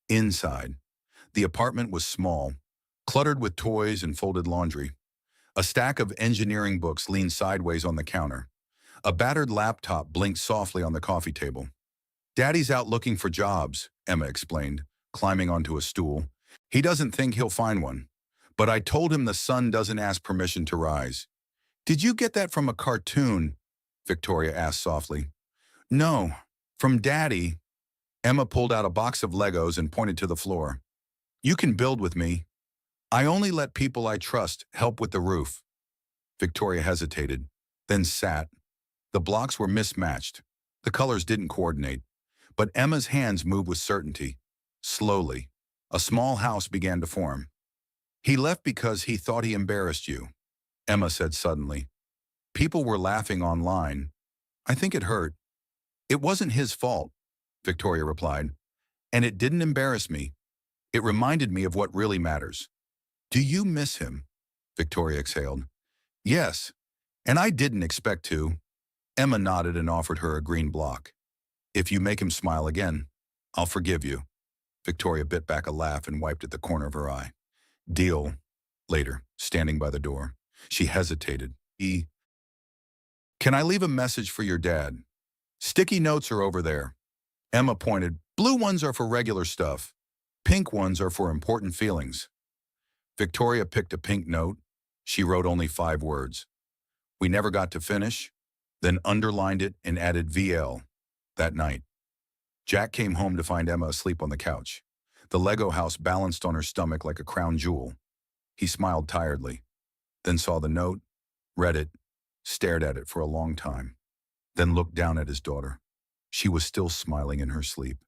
Inside. The apartment was small, cluttered with toys and folded laundry. A stack of engineering books leaned sideways on the counter. A battered laptop blinked softly on the coffee table. Daddy's out looking for jobs, Emma explained, climbing onto a stool. He doesn't think he'll find one. But I told him the sun doesn't ask permission to rise. Did you get that from a cartoon? Victoria asked softly. No, from Daddy. Emma pulled out a box of Legos and pointed to the floor. You can build with me. I only let people I trust help with the roof. Victoria hesitated, then sat. The blocks were mismatched. The colors didn't coordinate. But Emma's hands moved with certainty. Slowly, a small house began to form. He left because he thought he embarrassed you, Emma said suddenly. People were laughing online. I think it hurt. It wasn't his fault, Victoria replied. And it didn't embarrass me. It reminded me of what really matters. Do you miss him? Victoria exhaled. Yes, and I didn't expect to. Emma nodded and offered her a green block. If you make him smile again, I'll forgive you. Victoria bit back a laugh and wiped at the corner of her eye. Deal. Later, standing by the door, she hesitated. Can I leave a message for your dad? Sticky notes are over there. Emma pointed. Blue ones are for regular stuff. Pink ones are for important feelings. Victoria picked a pink note. She wrote only 5 words. We never got to finish, then underlined it and added VL. That night, Jack came home to find Emma asleep on the couch. The Lego house balanced on her stomach like a crown jewel. He smiled tiredly, then saw the note, read it, stared at it for a long time, then looked down at his daughter. She was still smiling in her sleep,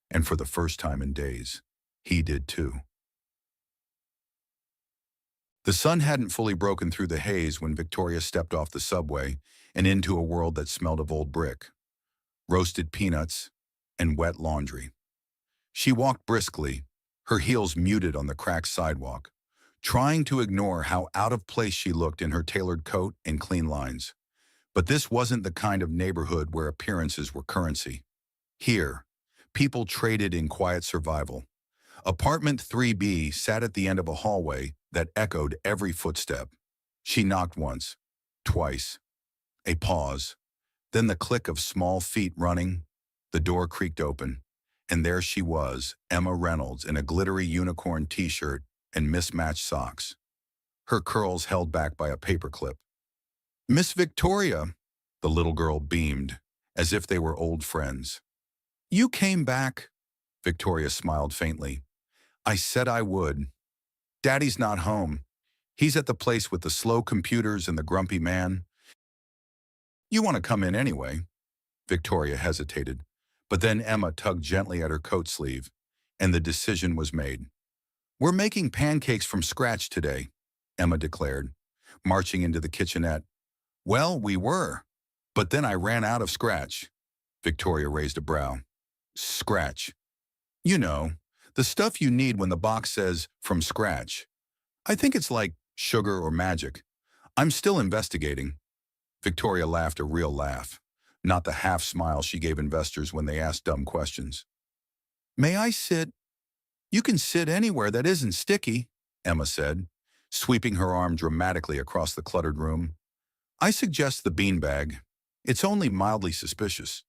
and for the first time in days, he did too. The sun hadn't fully broken through the haze when Victoria stepped off the subway and into a world that smelled of old brick, roasted peanuts, and wet laundry. She walked briskly, her heels muted on the cracked sidewalk, trying to ignore how out of place she looked in her tailored coat and clean lines. But this wasn't the kind of neighborhood where appearances were currency. Here, people traded in quiet survival. Apartment 3B sat at the end of a hallway that echoed every footstep. She knocked once, twice. A pause, then the click of small feet running. The door creaked open, And there she was, Emma Reynolds, in a glittery unicorn t-shirt and mismatched socks, her curls held back by a paperclip. "Miss Victoria," the little girl beamed, as if they were old friends. "You came back." Victoria smiled faintly. "I said I would. Daddy's not home. He's at the place with the slow computers and the grumpy man." "You want to come in anyway?" Victoria hesitated, but then Emma tugged gently at her coat sleeve, and the decision was made. "We're making pancakes from scratch today," Emma declared, marching into the kitchenette. "Well, we were, but then I ran out of scratch." Victoria raised a brow. "Scratch. You know, the stuff you need when the box says from scratch. I think it's like sugar or magic. I'm still investigating." Victoria laughed a real laugh, not the half smile she gave investors when they asked dumb questions. "May I sit?" "You can sit anywhere that isn't sticky," Emma said, sweeping her arm dramatically across the cluttered room. "I suggest the beanbag. It's only mildly suspicious."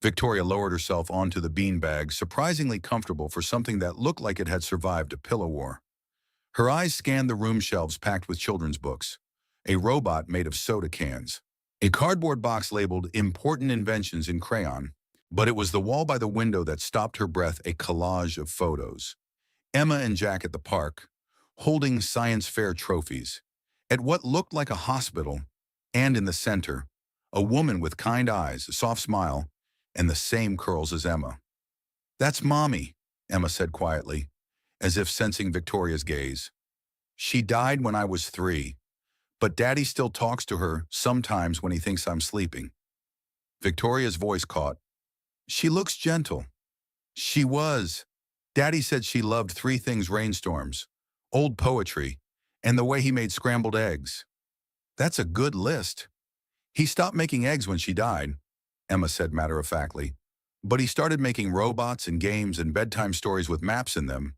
Victoria lowered herself onto the beanbag, surprisingly comfortable for something that looked like it had survived a pillow war. Her eyes scanned the room shelves packed with children's books, a robot made of soda cans, a cardboard box labeled "Important Inventions" in crayon. But it was the wall by the window that stopped her breath, a collage of photos. Emma and Jack at the park, holding science fair trophies. At what looked like a hospital, and in the center, a woman with kind eyes, a soft smile, and the same curls as Emma. "That's Mommy," Emma said quietly, as if sensing Victoria's gaze. "She died when I was 3, but Daddy still talks to her sometimes when he thinks I'm sleeping." Victoria's voice caught. "She looks gentle." "She was. Daddy said she loved 3 things: rainstorms, old poetry, and the way he made scrambled eggs." "That's a good list." "He stopped making eggs when she died," Emma said matter-of-factly. "But he started making robots and games and bedtime stories with maps in them."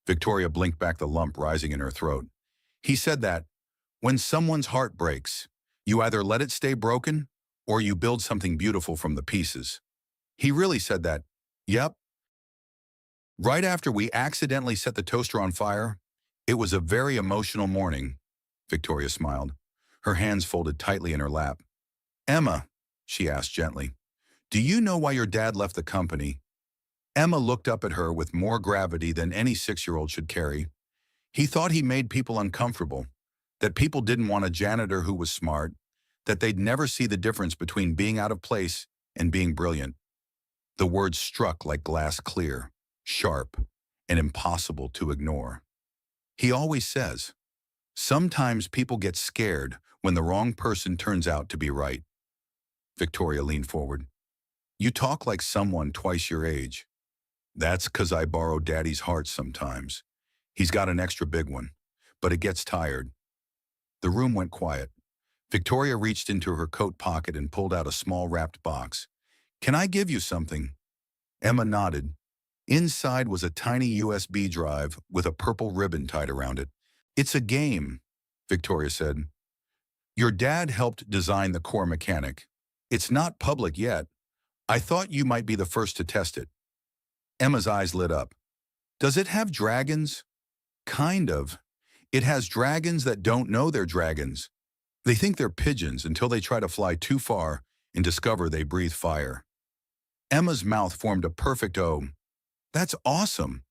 Victoria blinked back the lump rising in her throat. "He said that when someone's heart breaks, you either let it stay broken or you build something beautiful from the pieces." "He really said that?" "Yep. Right after we accidentally set the toaster on fire. It was a very emotional morning." Victoria smiled, her hands folded tightly in her lap. "Emma," she asked gently, "do you know why your dad left the company?" Emma looked up at her with more gravity than any 6-year-old should carry. "He thought he made people uncomfortable, that people didn't want a janitor who was smart, that they'd never see the difference between being out of place and being brilliant." The words struck like glass clear, sharp, and impossible to ignore. "He always says, sometimes people get scared when the wrong person turns out to be right." Victoria leaned forward. "You talk like someone twice your age." "That's 'cause I borrow Daddy's heart sometimes. He's got an extra big one, but it gets tired." The room went quiet. Victoria reached into her coat pocket and pulled out a small wrapped box. "Can I give you something?" Emma nodded. Inside was a tiny USB drive with a purple ribbon tied around it. "It's a game," Victoria said. "Your dad helped design the core mechanic. It's not public yet. I thought you might be the first to test it." Emma's eyes lit up. "Does it have dragons?" "Kind of. It has dragons that don't know they're dragons. They think they're pigeons until they try to fly too far and discover they breathe fire." Emma's mouth formed a perfect O. "That's awesome."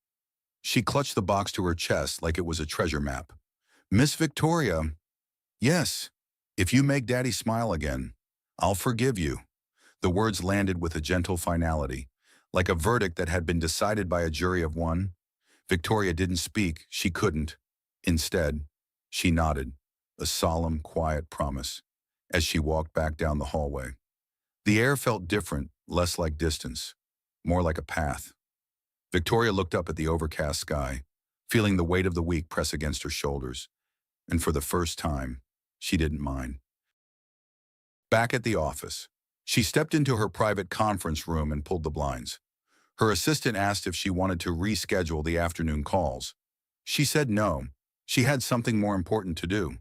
She clutched the box to her chest like it was a treasure map. "Miss Victoria." "Yes, if you make Daddy smile again, I'll forgive you." The words landed with a gentle finality, like a verdict that had been decided by a jury of one. Victoria didn't speak, she couldn't. Instead, she nodded, a solemn, quiet promise, as she walked back down the hallway. The air felt different, less like distance, more like a path. Victoria looked up at the overcast sky, feeling the weight of the week press against her shoulders, and for the first time, she didn't mind. Back at the office, she stepped into her private conference room and pulled the blinds. Her assistant asked if she wanted to reschedule the afternoon calls. She said no, she had something more important to do.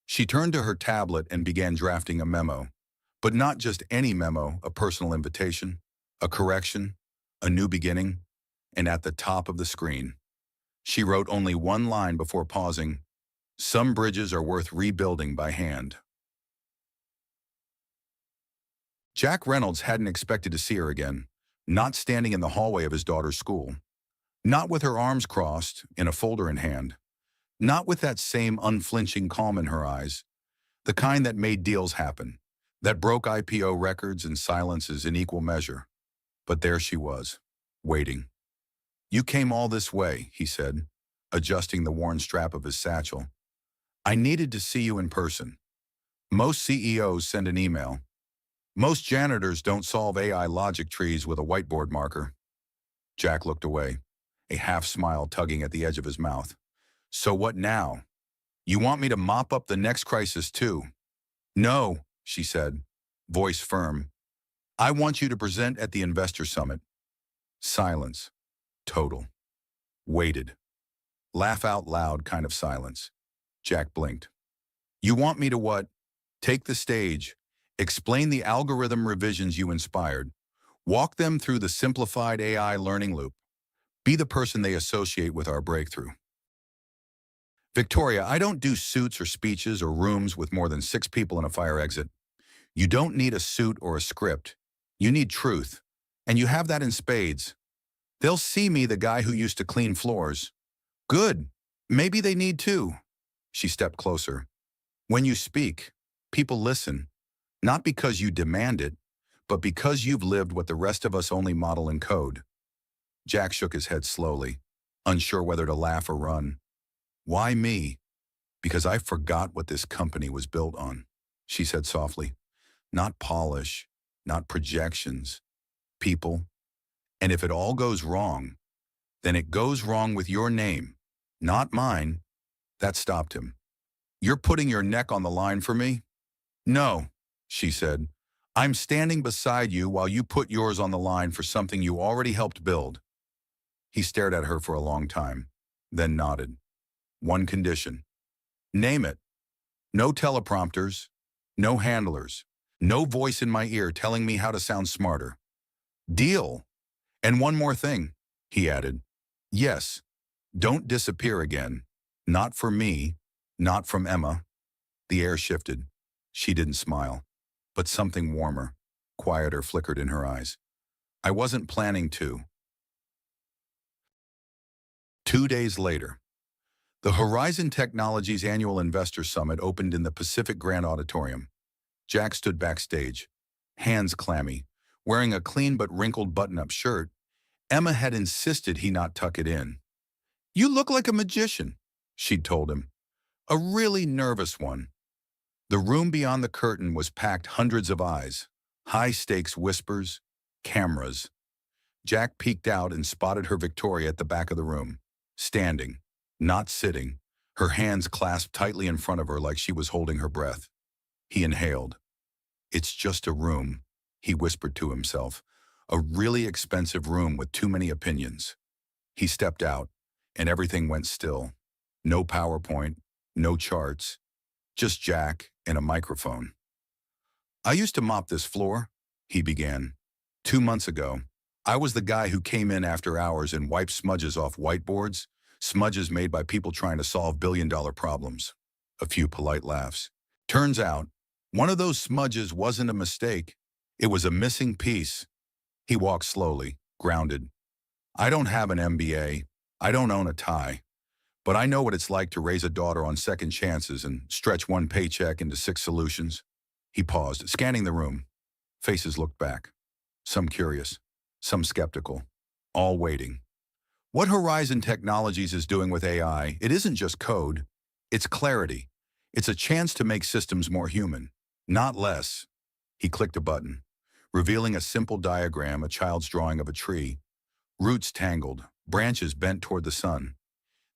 She turned to her tablet and began drafting a memo, but not just any memo, a personal invitation, a correction, a new beginning, and at the top of the screen, she wrote only one line before pausing, "Some bridges are worth rebuilding by hand." Jack Reynolds hadn't expected to see her again, not standing in the hallway of his daughter's school, not with her arms crossed, in a folder in hand, not with that same unflinching calm in her eyes, the kind that made deals happen, that broke IPO records and silences in equal measure. But there she was, waiting. "You came all this way," he said, adjusting the worn strap of his satchel. "I needed to see you in person. Most CEOs send an email. Most janitors don't solve AI logic trees with a whiteboard marker." Jack looked away, a half-smile tugging at the edge of his mouth. "So what now? You want me to mop up the next crisis too?" "No," she said, voice firm. "I want you to present at the investor summit." Silence. Total. Waited. Laugh out loud kind of silence. Jack blinked. "You want me to what? Take the stage. Explain the algorithm revisions you inspired. Walk them through the simplified AI learning loop. Be the person they associate with our breakthrough." "Victoria, I don't do suits or speeches or rooms with more than 6 people in a fire exit. You don't need a suit or a script. You need truth. And you have that in spades. They'll see me, the guy who used to clean floors." "Good. Maybe they need to." She stepped closer. "When you speak, people listen, not because you demand it, but because you've lived what the rest of us only model in code." Jack shook his head slowly, unsure whether to laugh or run. "Why me?" "Because I forgot what this company was built on," she said softly. "Not polish, not projections, people. And if it all goes wrong, then it goes wrong with your name, not mine." That stopped him. "You're putting your neck on the line for me?" "No," she said. "I'm standing beside you while you put yours on the line for something you already helped build." He stared at her for a long time, then nodded. "One condition." "Name it." "No teleprompters, no handlers, no voice in my ear telling me how to sound smarter." "Deal. And one more thing," he added. "Yes, don't disappear again. Not for me, not from Emma." The air shifted. She didn't smile, but something warmer, quieter flickered in her eyes. "I wasn't planning to." 2 days later, the Horizon Technologies Annual Investor Summit opened in the Pacific Grand Auditorium. Jack stood backstage, hands clammy, wearing a clean but wrinkled button-up shirt. Emma had insisted he not tuck it in. "You look like a magician," she'd told him. "A really nervous one." The room beyond the curtain was packed hundreds of eyes, high-stakes whispers, cameras. Jack peeked out and spotted her Victoria at the back of the room, standing, not sitting, her hands clasped tightly in front of her like she was holding her breath. He inhaled. "It's just a room," he whispered to himself. "A really expensive room with too many opinions." He stepped out, and everything went still. No PowerPoint, no charts, just Jack and a microphone. "I used to mop this floor," he began. "2 months ago, I was the guy who came in after hours and wiped smudges off whiteboards, smudges made by people trying to solve billion-dollar problems." A few polite laughs. "Turns out, one of those smudges wasn't a mistake. It was a missing piece." He walked slowly, grounded. "I don't have an MBA. I don't own a tie. But I know what it's like to raise a daughter on second chances and stretch one paycheck into 6 solutions." He paused, scanning the room. Faces looked back. Some curious, some skeptical, all waiting. What Horizon Technologies is doing with AI, it isn't just code. It's clarity. It's a chance to make systems more human, not less. He clicked a button, revealing a simple diagram, a child's drawing of a tree. Roots tangled, branches bent toward the sun.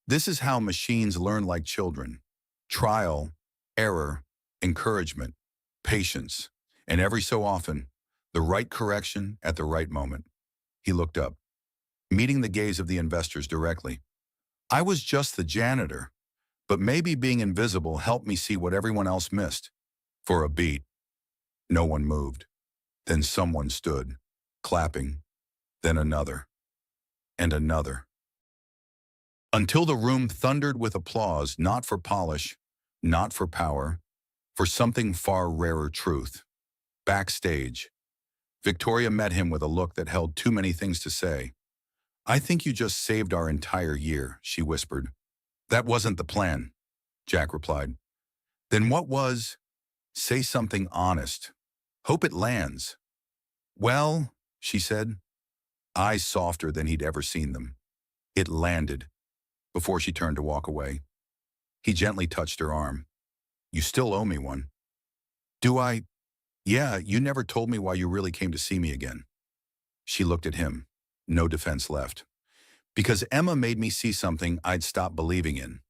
This is how machines learn like children. Trial, error, encouragement, patience, and every so often, the right correction at the right moment. He looked up, meeting the gaze of the investors directly. "I was just the janitor, but maybe being invisible helped me see what everyone else missed." For a beat, no one moved. Then someone stood, clapping. then another, and another. Until the room thundered with applause, not for polish, not for power, for something far rarer truth. Backstage, Victoria met him with a look that held too many things to say. "I think you just saved our entire year," she whispered. "That wasn't the plan," Jack replied. "Then what was? Say something honest. Hope it lands." "Well," she said, eyes softer than he'd ever seen them. "It landed," before she turned to walk away. He gently touched her arm. "You still owe me one." "Do I?" "Yeah, you never told me why you really came to see me again." She looked at him, no defense left. "Because Emma made me see something I'd stopped believing in."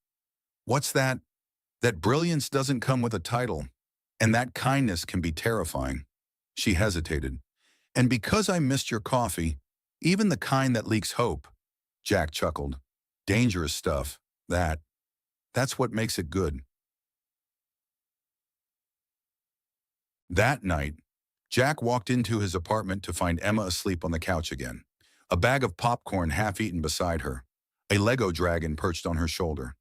"What's that?" "That brilliance doesn't come with a title, and that kindness can be terrifying." She hesitated. "And because I missed your coffee, even the kind that leaks hope." Jack chuckled. "Dangerous stuff, that. That's what makes it good." That night, Jack walked into his apartment to find Emma asleep on the couch again, a bag of popcorn half-eaten beside her, a Lego dragon perched on her shoulder.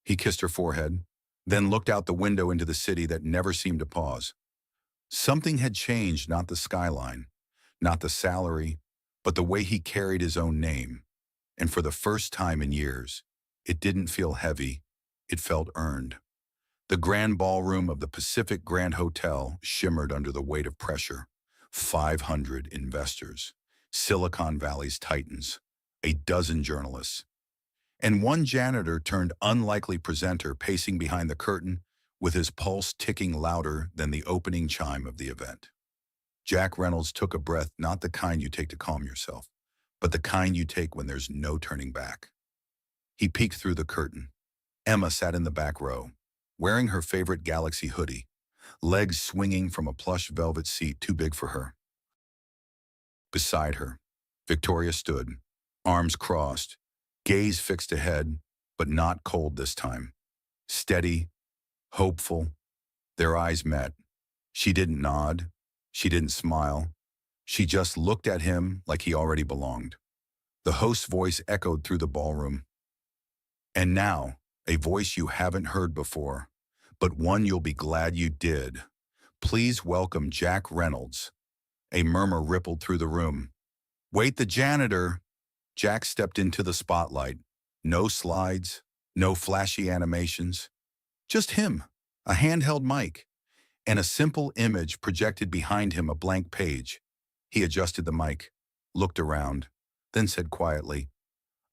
He kissed her forehead, then looked out the window into the city that never seemed to pause. Something had changed, not the skyline, not the salary, but the way he carried his own name. And for the first time in years, it didn't feel heavy, it felt earned. The grand ballroom of the Pacific Grand Hotel shimmered under the weight of pressure. 500 investors, Silicon Valley's titans, a dozen journalists, and one janitor turned unlikely presenter pacing behind the curtain with his pulse ticking louder than the opening chime of the event. Jack Reynolds took a breath, not the kind you take to calm yourself, but the kind you take when there's no turning back. He peeked through the curtain. Emma sat in the back row, wearing her favorite Galaxy hoodie, legs swinging from a plush velvet seat too big for her. Beside her, Victoria stood, arms crossed, gaze fixed ahead, but not cold this time. Steady, hopeful. Their eyes met. She didn't nod. She didn't smile. She just looked at him like he already belonged. The host's voice echoed through the ballroom. "And now, a voice you haven't heard before, but one you'll be glad you did. Please welcome Jack Reynolds." A murmur rippled through the room. "Wait, the janitor." Jack stepped into the spotlight. No slides, no flashy animations. Just him, a handheld mic, and a simple image projected behind him, a blank page. He adjusted the mic, looked around, then said quietly,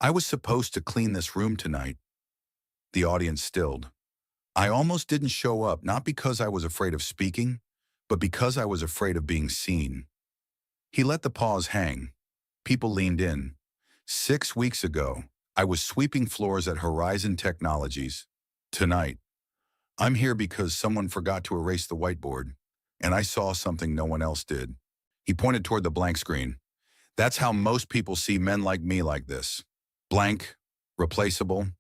"I was supposed to clean this room tonight." The audience stilled. "I almost didn't show up, not because I was afraid of speaking, but because I was afraid of being seen." He let the pause hang. People leaned in. 6 weeks ago, I was sweeping floors at Horizon Technologies. Tonight, I'm here because someone forgot to erase the whiteboard, and I saw something no one else did. He pointed toward the blank screen. "That's how most people see men like me, like this. Blank, replaceable."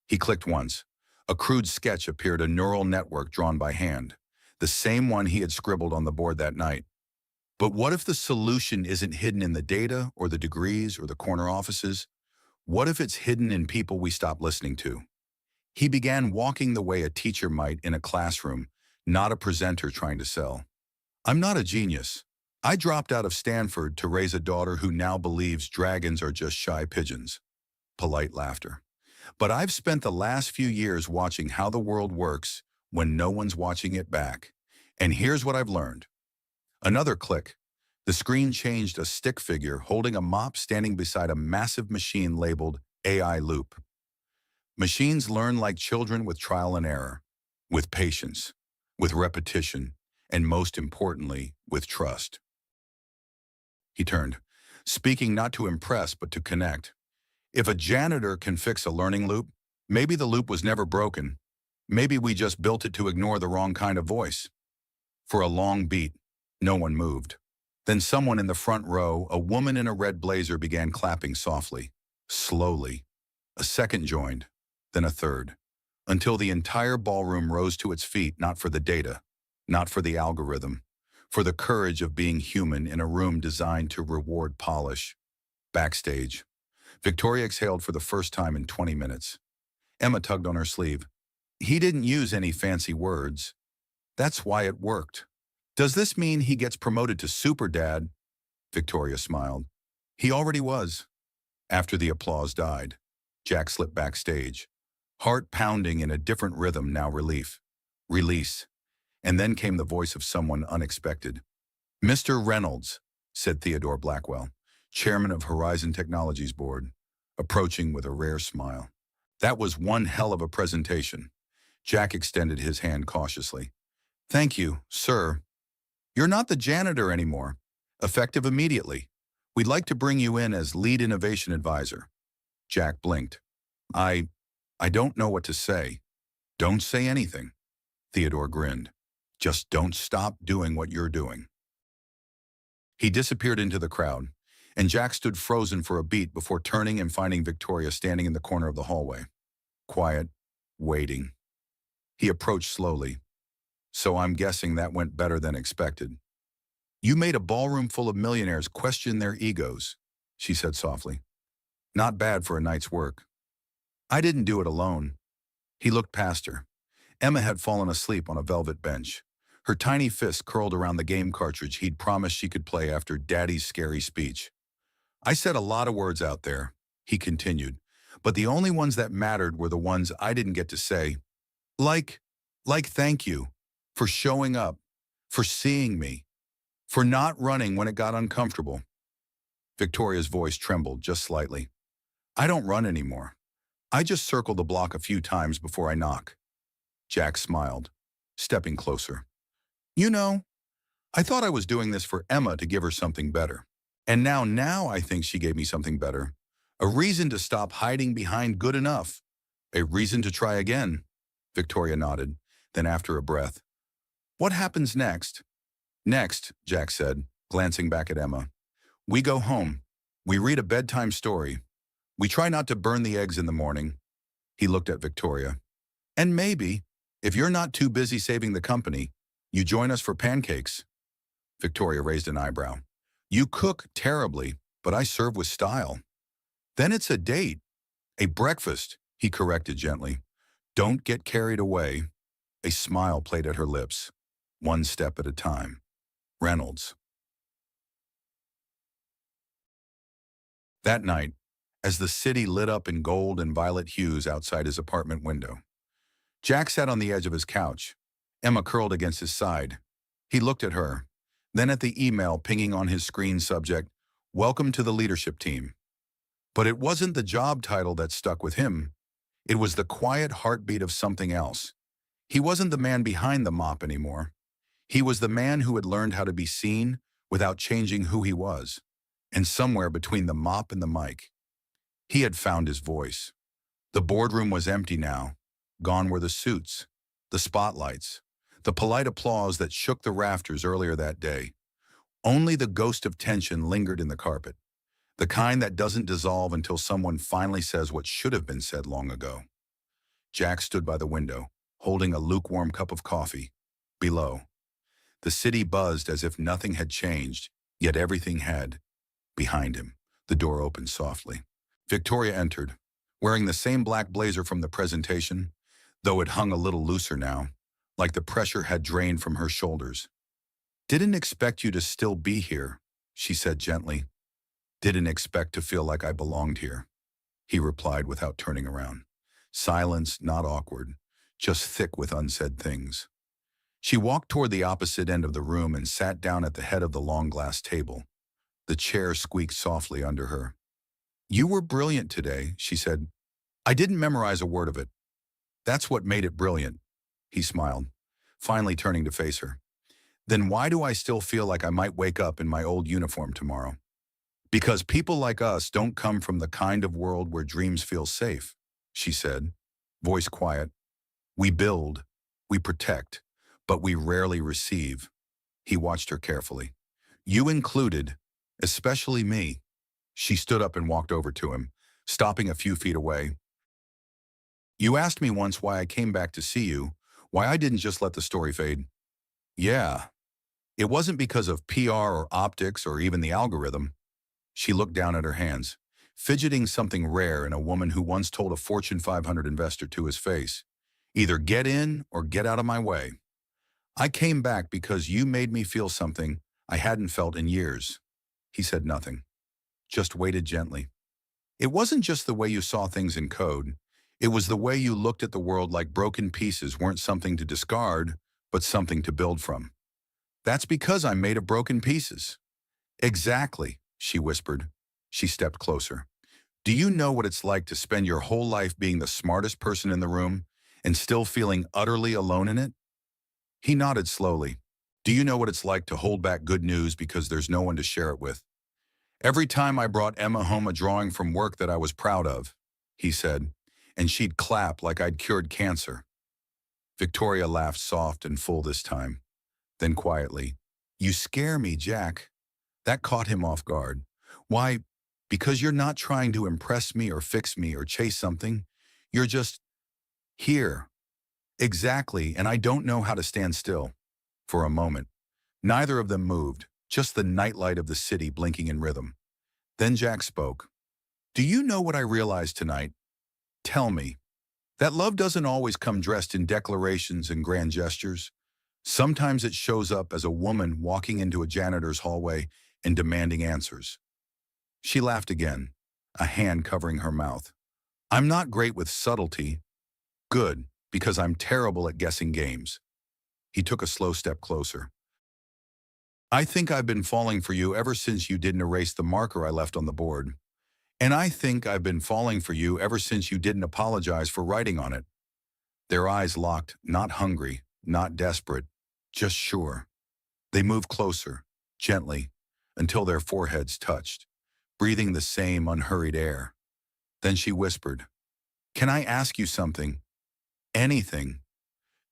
He clicked once. A crude sketch appeared, a neural network drawn by hand, the same one he had scribbled on the board that night. But what if the solution isn't hidden in the data or the degrees or the corner offices? What if it's hidden in people we stop listening to? He began walking the way a teacher might in a classroom, not a presenter trying to sell. "I'm not a genius. I dropped out of Stanford to raise a daughter who now believes dragons are just shy pigeons." Polite laughter. "But I've spent the last few years watching how the world works when no one's watching it back. And here's what I've learned." Another click. The screen changed, a stick figure holding a mop standing beside a massive machine labeled AI Loop. Machines learn like children, with trial and error, with patience, with repetition, and most importantly, with trust. He turned, speaking not to impress but to connect. If a janitor can fix a learning loop, maybe the loop was never broken. Maybe we just built it to ignore the wrong kind of voice. For a long beat, no one moved. Then someone in the front row, a woman in a red blazer, began clapping softly, slowly. A second joined, then a third, until the entire ballroom rose to its feet, not for the data, not for the algorithm, for the courage of being human in a room designed to reward polish. Backstage, Victoria exhaled for the first time in 20 minutes. Emma tugged on her sleeve. He didn't use any fancy words. That's why it worked. Does this mean he gets promoted to Super Dad? Victoria smiled. He already was. After the applause died, Jack slipped backstage, heart pounding in a different rhythm, now relief. Release. And then came the voice of someone unexpected. Mr. Reynolds, said Theodore Blackwell, chairman of Horizon Technologies Board, approaching with a rare smile. That was one hell of a presentation. Jack extended his hand cautiously. Thank you, sir. You're not the janitor anymore. Effective immediately. We'd like to bring you in as lead innovation advisor. Jack blinked. I don't know what to say. Don't say anything. Theodore grinned. Just don't stop doing what you're doing. He disappeared into the crowd, and Jack stood frozen for a beat before turning and finding Victoria standing in the corner of the hallway. Quiet, waiting. He approached slowly. So I'm guessing that went better than expected. You made a ballroom full of millionaires question their egos, she said softly. Not bad for a night's work. I didn't do it alone. He looked past her. Emma had fallen asleep on a velvet bench, her tiny fist curled around the game cartridge he'd promised she could play after Daddy's scary speech. I said a lot of words out there, he continued, but the only ones that mattered were the ones I didn't get to say. Like thank you, for showing up, for seeing me, for not running when it got uncomfortable. Victoria's voice trembled just slightly. I don't run anymore. I just circle the block a few times before I knock. Jack smiled, stepping closer. You know, I thought I was doing this for Emma to give her something better. And now I think she gave me something better. A reason to stop hiding behind good enough. A reason to try again. Victoria nodded, then after a breath. What happens next? Next, Jack said, glancing back at Emma. We go home. We read a bedtime story. We try not to burn the eggs in the morning. He looked at Victoria. And maybe, if you're not too busy saving the company, you join us for pancakes. Victoria raised an eyebrow. You cook terribly, but I serve with style. Then it's a date. A breakfast, he corrected gently. Don't get carried away. A smile played at her lips. One step at a time. Reynolds. That night, as the city lit up in gold and violet hues outside his apartment window, Jack sat on the edge of his couch, Emma curled against his side. He looked at her, then at the email pinging on his screen subject, Welcome to the leadership team. But it wasn't the job title that stuck with him. It was the quiet heartbeat of something else. He wasn't the man behind the mop anymore. He was the man who had learned how to be seen without changing who he was. And somewhere between the mop and the mic, he had found his voice. The boardroom was empty now. Gone were the suits, the spotlights, the polite applause that shook the rafters earlier that day. Only the ghost of tension lingered in the carpet, the kind that doesn't dissolve until someone finally says what should have been said long ago. Jack stood by the window, holding a lukewarm cup of coffee. Below, the city buzzed as if nothing had changed, yet everything had. Behind him, the door opened softly. Victoria entered, wearing the same black blazer from the presentation, though it hung a little looser now, like the pressure had drained from her shoulders. Didn't expect you to still be here, she said gently. Didn't expect to feel like I belonged here, he replied without turning around. Silence, not awkward, just thick with unsaid things. She walked toward the opposite end of the room and sat down at the head of the long glass table. The chair squeaked softly under her. You were brilliant today, she said. I didn't memorize a word of it. That's what made it brilliant, he smiled, finally turning to face her. Then why do I still feel like I might wake up in my old uniform tomorrow? Because people like us don't come from the kind of world where dreams feel safe, she said, voice quiet. We build, we protect, but we rarely receive. He watched her carefully. You included, especially me. She stood up and walked over to him, stopping a few feet away. You asked me once why I came back to see you, why I didn't just let the story fade. Yeah, it wasn't because of PR or optics or even the algorithm. She looked down at her hands, fidgeting something rare in a woman who once told a Fortune 500 investor to his face, "Either get in or get out of my way. I came back because you made me feel something I hadn't felt in years." He said nothing, just waited gently. It wasn't just the way you saw things in code. It was the way you looked at the world, like broken pieces weren't something to discard, but something to build from. "That's because I'm made of broken pieces." "Exactly," she whispered. She stepped closer. "Do you know what it's like to spend your whole life being the smartest person in the room and still feeling utterly alone in it?" He nodded slowly. "Do you know what it's like to hold back good news because there's no one to share it with?" "Every time I brought Emma home a drawing from work that I was proud of," he said, "and she'd clap like I'd cured cancer." Victoria laughed, soft and full this time. Then quietly, "You scare me, Jack." That caught him off guard. "Why? Because you're not trying to impress me or fix me or chase something. You're just here." "Exactly, and I don't know how to stand still." For a moment, neither of them moved, just the nightlight of the city blinking in rhythm. Then Jack spoke. "Do you know what I realized tonight? Tell me. That love doesn't always come dressed in declarations and grand gestures. Sometimes it shows up as a woman walking into a janitor's hallway and demanding answers." She laughed again, a hand covering her mouth. "I'm not great with subtlety." "Good, because I'm terrible at guessing games." He took a slow step closer. "I think I've been falling for you ever since you didn't erase the marker I left on the board. And I think I've been falling for you ever since you didn't apologize for writing on it." Their eyes locked, not hungry, not desperate, just sure. They moved closer, gently, until their foreheads touched, breathing the same unhurried air. Then she whispered, "Can I ask you something? Anything?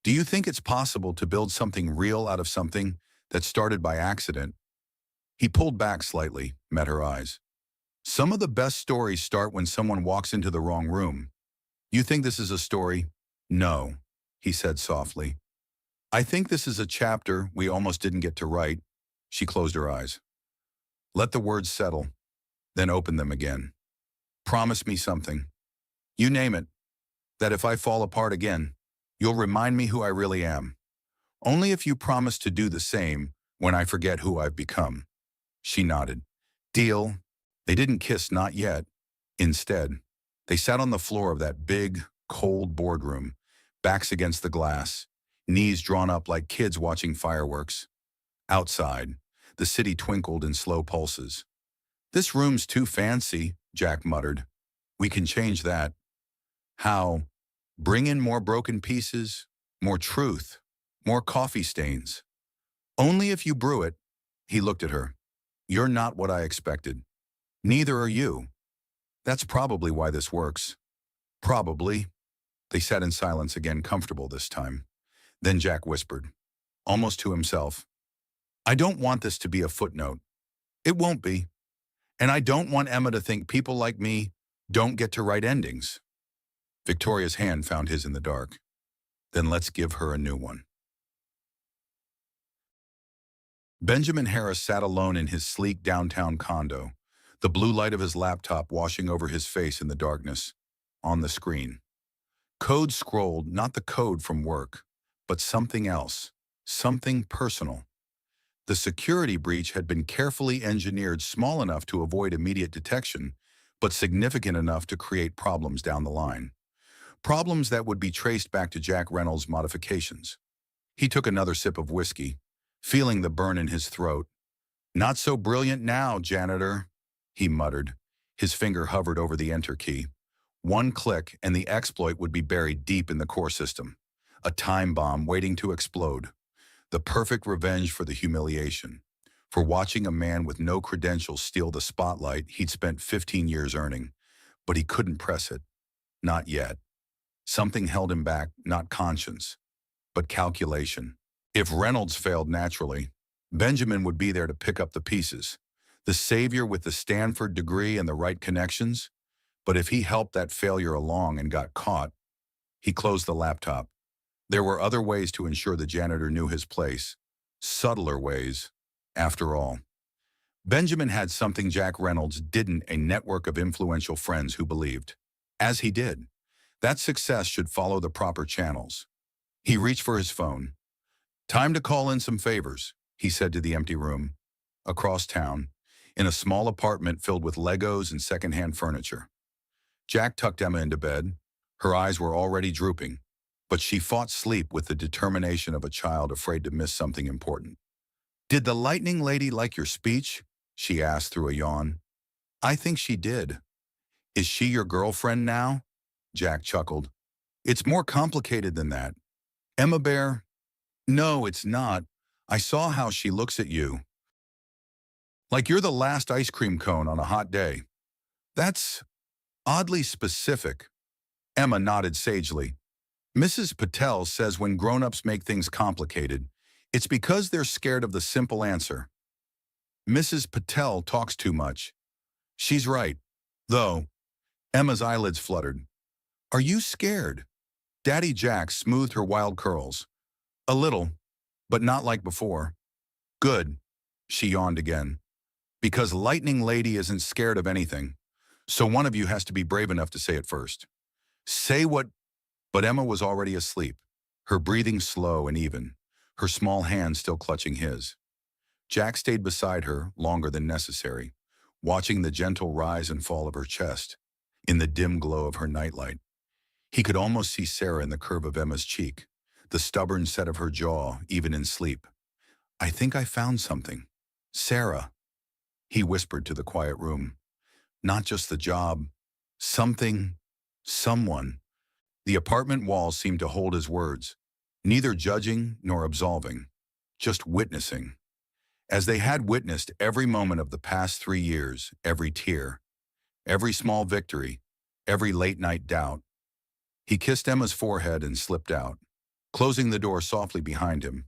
Do you think it's possible to build something real out of something that started by accident?" He pulled back slightly, met her eyes. "Some of the best stories start when someone walks into the wrong room. You think this is a story?" "No," he said softly. "I think this is a chapter we almost didn't get to write." She closed her eyes. "Let the words settle, then open them again. Promise me something. You name it. That if I fall apart again, you'll remind me who I really am. Only if you promise to do the same when I forget who I've become." She nodded. "Deal." They didn't kiss, not yet. Instead, they sat on the floor of that big, cold boardroom, backs against the glass, knees drawn up like kids watching fireworks. Outside, the city twinkled in slow pulses. "This room's too fancy," Jack muttered. "We can change that." "How?" "Bring in more broken pieces, more truth, more coffee stains." "Only if you brew it." He looked at her. "You're not what I expected. Neither are you. That's probably why this works." "Probably." They sat in silence again, comfortable this time. Then Jack whispered, almost to himself, "I don't want this to be a footnote. It won't be. And I don't want Emma to think people like me don't get to write endings." Victoria's hand found his in the dark. "Then let's give her a new one." Benjamin Harris sat alone in his sleek downtown condo, the blue light of his laptop washing over his face in the darkness. On the screen, code scrolled, not the code from work, but something else, something personal. The security breach had been carefully engineered, small enough to avoid immediate detection, but significant enough to create problems down the line. Problems that would be traced back to Jack Reynolds' modifications. He took another sip of whiskey, feeling the burn in his throat. "Not so brilliant now, Janitor," he muttered. His finger hovered over the enter key. One click and the exploit would be buried deep in the core system. A time bomb waiting to explode. The perfect revenge for the humiliation. For watching a man with no credentials steal the spotlight he'd spent 15 years earning. But he couldn't press it. Not yet. Something held him back, not conscience, but calculation. If Reynolds failed naturally, Benjamin would be there to pick up the pieces. The savior with the Stanford degree and the right connections. But if he helped that failure along and got caught, he closed the laptop. There were other ways to ensure the janitor knew his place. Subtler ways, after all. Benjamin had something Jack Reynolds didn't: a network of influential friends who believed, as he did, that success should follow the proper channels. He reached for his phone. "Time to call in some favors," he said to the empty room. Across town, in a small apartment filled with Legos and secondhand furniture. Jack tucked Emma into bed. Her eyes were already drooping, but she fought sleep with the determination of a child afraid to miss something important. "Did the lightning lady like your speech?" she asked through a yawn. "I think she did." "Is she your girlfriend now?" Jack chuckled. "It's more complicated than that." "Emma Bear?" "No, it's not. I saw how she looks at you. Like you're the last ice cream cone on a hot day." "That's oddly specific." Emma nodded sagely. "Mrs. Patel says when grown-ups make things complicated, it's because they're scared of the simple answer." "Mrs. Patel talks too much." "She's right. Though." Emma's eyelids fluttered. "Are you scared?" Daddy Jack smoothed her wild curls. "A little, but not like before." "Good." She yawned again. "Because Lightning Lady isn't scared of anything. So one of you has to be brave enough to say it first." "Say what—" But Emma was already asleep, her breathing slow and even, her small hand still clutching his. Jack stayed beside her longer than necessary, watching the gentle rise and fall of her chest. In the dim glow of her nightlight, he could almost see Sarah in the curve of Emma's cheek, the stubborn set of her jaw, even in sleep. "I think I found something." "Sarah," he whispered to the quiet room. "Not just the job. Something. Someone." The apartment walls seemed to hold his words, neither judging nor absolving, just witnessing. As they had witnessed every moment of the past 3 years, every tear, every small victory, every late-night doubt. He kissed Emma's forehead and slipped out, closing the door softly behind him,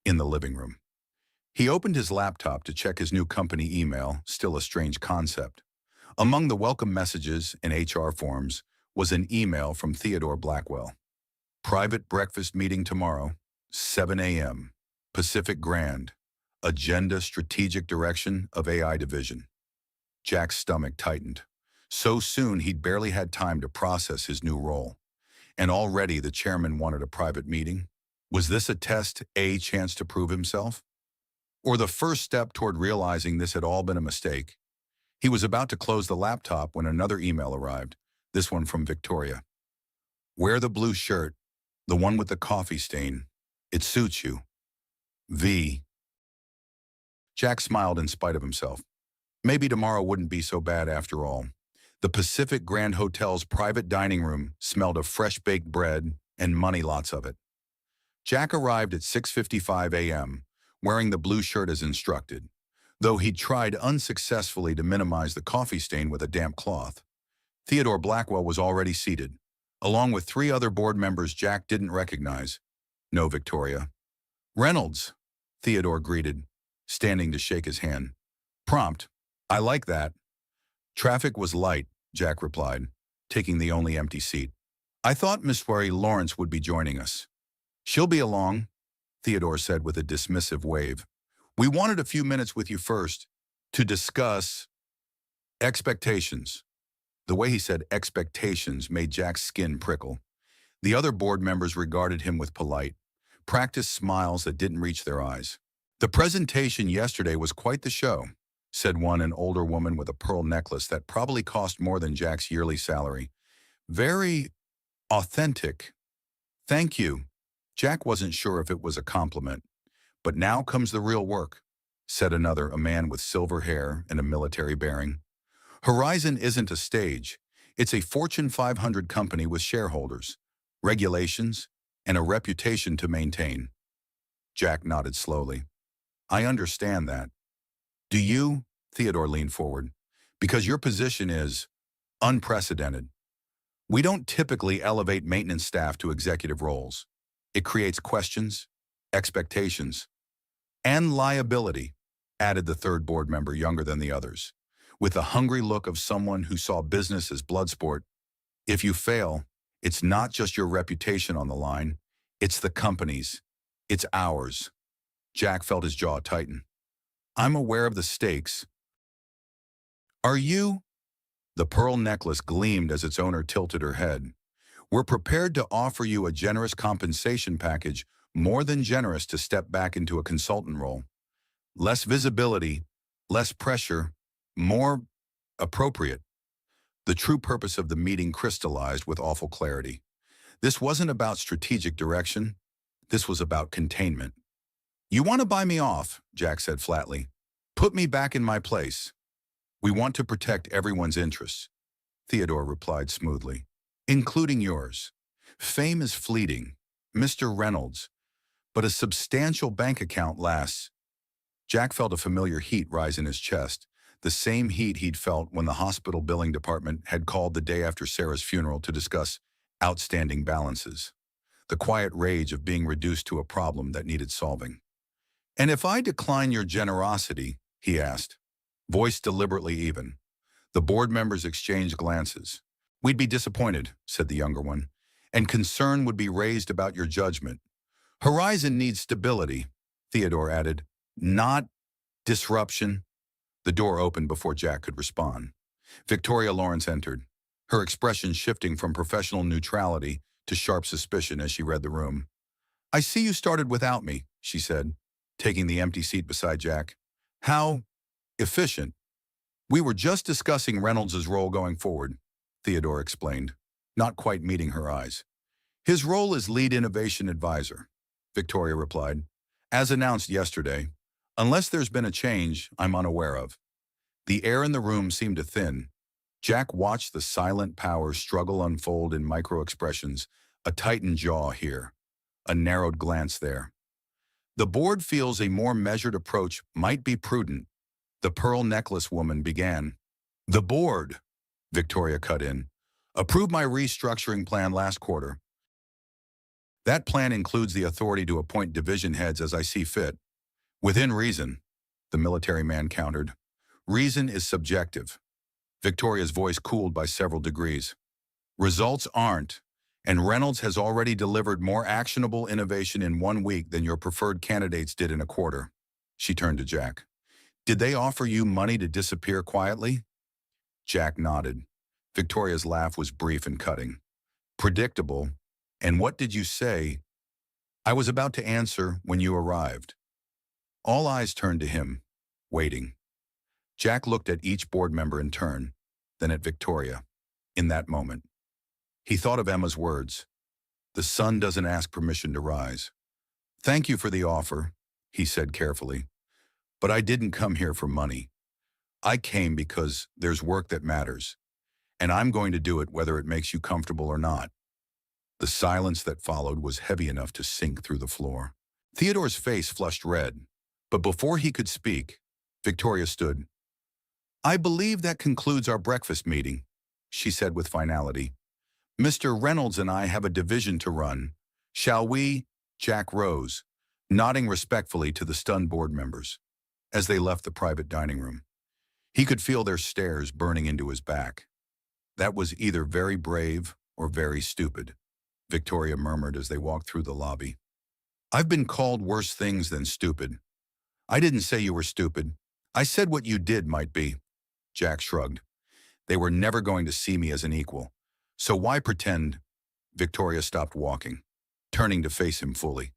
in the living room. He opened his laptop to check his new company email, still a strange concept. Among the welcome messages and HR forms was an email from Theodore Blackwell. "Private breakfast meeting tomorrow, 7 a.m. Pacific Grand. Agenda Strategic Direction of AI Division." Jack's stomach tightened. So soon he'd barely had time to process his new role. And already the chairman wanted a private meeting? Was this a test, a chance to prove himself? Or the first step toward realizing this had all been a mistake? He was about to close the laptop when another email arrived, this one from Victoria. "Wear the blue shirt, the one with the coffee stain. It suits you. V." Jack smiled in spite of himself. Maybe tomorrow wouldn't be so bad after all. The Pacific Grand Hotel's private dining room smelled of fresh-baked bread and money, lots of it. Jack arrived at 6:55 a.m., wearing the blue shirt as instructed, though he'd tried unsuccessfully to minimize the coffee stain with a damp cloth. Theodore Blackwell was already seated, along with 3 other board members Jack didn't recognize. "No, Victoria." "Reynolds," Theodore greeted, standing to shake his hand. Prompt. "I like that." "Traffic was light," Jack replied, taking the only empty seat. "I thought Miss Mary Lawrence would be joining us." "She'll be along," Theodore said with a dismissive wave. "We wanted a few minutes with you first to discuss expectations." The way he said expectations made Jack's skin prickle. The other board members regarded him with polite, practiced smiles that didn't reach their eyes. "The presentation yesterday was quite the show," said one, an older woman with a pearl necklace that probably cost more than Jack's yearly salary. "Very authentic." "Thank you." Jack wasn't sure if it was a compliment. "But now comes the real work," said another, a man with silver hair and a military bearing. "Horizon isn't a stage. It's a Fortune 500 company with shareholders, regulations, and a reputation to maintain." Jack nodded slowly. "I understand that." "Do you?" Theodore leaned forward. "Because your position is unprecedented. We don't typically elevate maintenance staff to executive roles. It creates questions, expectations, and liability," added the third board member, younger than the others, with the hungry look of someone who saw business as blood sport. "If you fail, it's not just your reputation on the line. It's the company's. It's ours." Jack felt his jaw tighten. "I'm aware of the stakes," Are you? The pearl necklace gleamed as its owner tilted her head. We're prepared to offer you a generous compensation package, more than generous to step back into a consultant role. Less visibility, less pressure, more appropriate. The true purpose of the meeting crystallized with awful clarity. This wasn't about strategic direction. This was about containment. You want to buy me off, Jack said flatly. Put me back in my place. We want to protect everyone's interests, Theodore replied smoothly, including yours. Fame is fleeting, Mr. Reynolds, but a substantial bank account lasts. Jack felt a familiar heat rise in his chest, the same heat he'd felt when the hospital billing department had called the day after Sarah's funeral to discuss outstanding balances. The quiet rage of being reduced to a problem that needed solving. And if I decline your generosity, he asked, voice deliberately even. The board members exchanged glances. We'd be disappointed, said the younger one, and concern would be raised about your judgment. Horizon needs stability, Theodore added, not disruption. The door opened before Jack could respond. Victoria Lawrence entered, her expression shifting from professional neutrality to sharp suspicion as she read the room. I see you started without me, she said, taking the empty seat beside Jack. How efficient. We were just discussing Reynolds' role going forward, Theodore explained, not quite meeting her eyes. His role is lead innovation advisor, Victoria replied, as announced yesterday, unless there's been a change I'm unaware of. The air in the room seemed to thin. Jack watched the silent power struggle unfold in micro-expressions, a tightened jaw here, a narrowed glance there. The board feels a more measured approach might be prudent, the pearl necklace woman began. The board, Victoria cut in, approved my restructuring plan last quarter. That plan includes the authority to appoint division heads as I see fit. Within reason, the military man countered. Reason is subjective. Victoria's voice cooled by several degrees. Results aren't, and Reynolds has already delivered more actionable innovation in 1 week than your preferred candidates did in a quarter. She turned to Jack. Did they offer you money to disappear quietly? Jack nodded. Victoria's laugh was brief and cutting. Predictable. And what did you say? I was about to answer when you arrived. All eyes turned to him, waiting. Jack looked at each board member in turn, then at Victoria. In that moment, he thought of Emma's words. The sun doesn't ask permission to rise. Thank you for the offer, he said carefully. But I didn't come here for money. I came because there's work that matters, and I'm going to do it whether it makes you comfortable or not. The silence that followed was heavy enough to sink through the floor. Theodore's face flushed red, but before he could speak, Victoria stood. I believe that concludes our breakfast meeting, she said with finality. Mr. Reynolds and I have a division to run. Shall we? Jack rose, nodding respectfully to the stunned board members. As they left the private dining room, he could feel their stares burning into his back. That was either very brave or very stupid, Victoria murmured as they walked through the lobby. I've been called worse things than stupid. I didn't say you were stupid. I said what you did might be. Jack shrugged. They were never going to see me as an equal. So why pretend? Victoria stopped walking, turning to face him fully.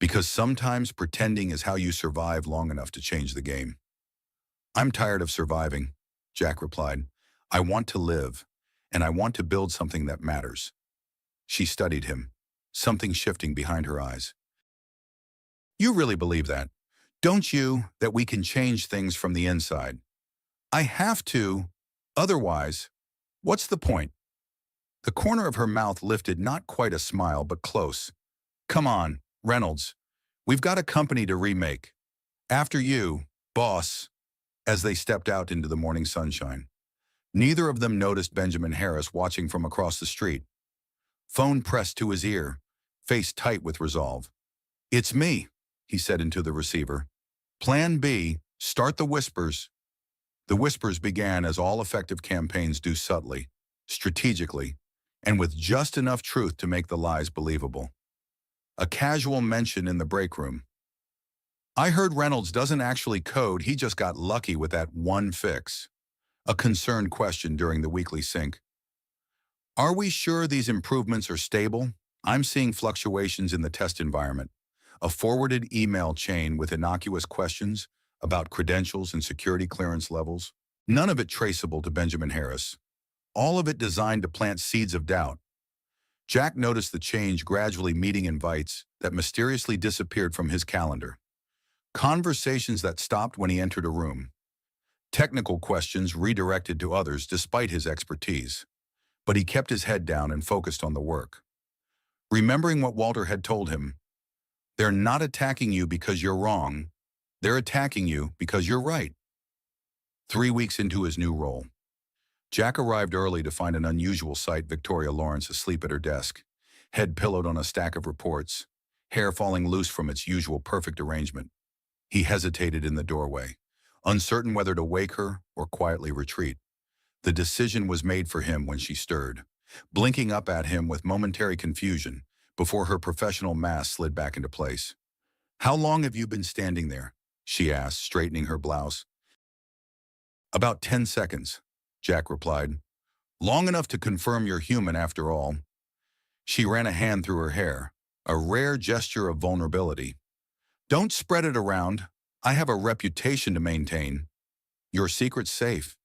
Because sometimes pretending is how you survive long enough to change the game. I'm tired of surviving, Jack replied. I want to live, and I want to build something that matters. She studied him, something shifting behind her eyes. You really believe that, don't you, that we can change things from the inside? I have to, otherwise, what's the point? The corner of her mouth lifted not quite a smile, but close. Come on, Reynolds, we've got a company to remake. After you, boss, as they stepped out into the morning sunshine. Neither of them noticed Benjamin Harris watching from across the street. Phone pressed to his ear, face tight with resolve. It's me, he said into the receiver. Plan B, start the whispers. The whispers began as all effective campaigns do subtly, strategically, and with just enough truth to make the lies believable. A casual mention in the break room. I heard Reynolds doesn't actually code, he just got lucky with that one fix. A concerned question during the weekly sync. Are we sure these improvements are stable? I'm seeing fluctuations in the test environment. A forwarded email chain with innocuous questions about credentials and security clearance levels. None of it traceable to Benjamin Harris. All of it designed to plant seeds of doubt. Jack noticed the change gradually meeting invites that mysteriously disappeared from his calendar. Conversations that stopped when he entered a room. Technical questions redirected to others despite his expertise. But he kept his head down and focused on the work. Remembering what Walter had told him, they're not attacking you because you're wrong. They're attacking you because you're right. 3 weeks into his new role, Jack arrived early to find an unusual sight: Victoria Lawrence asleep at her desk, head pillowed on a stack of reports, hair falling loose from its usual perfect arrangement. He hesitated in the doorway, uncertain whether to wake her or quietly retreat. The decision was made for him when she stirred, blinking up at him with momentary confusion before her professional mask slid back into place. "How long have you been standing there?" she asked, straightening her blouse. "About 10 seconds, Jack replied. "Long enough to confirm you're human after all." She ran a hand through her hair, a rare gesture of vulnerability. "Don't spread it around. I have a reputation to maintain." "Your secret's safe."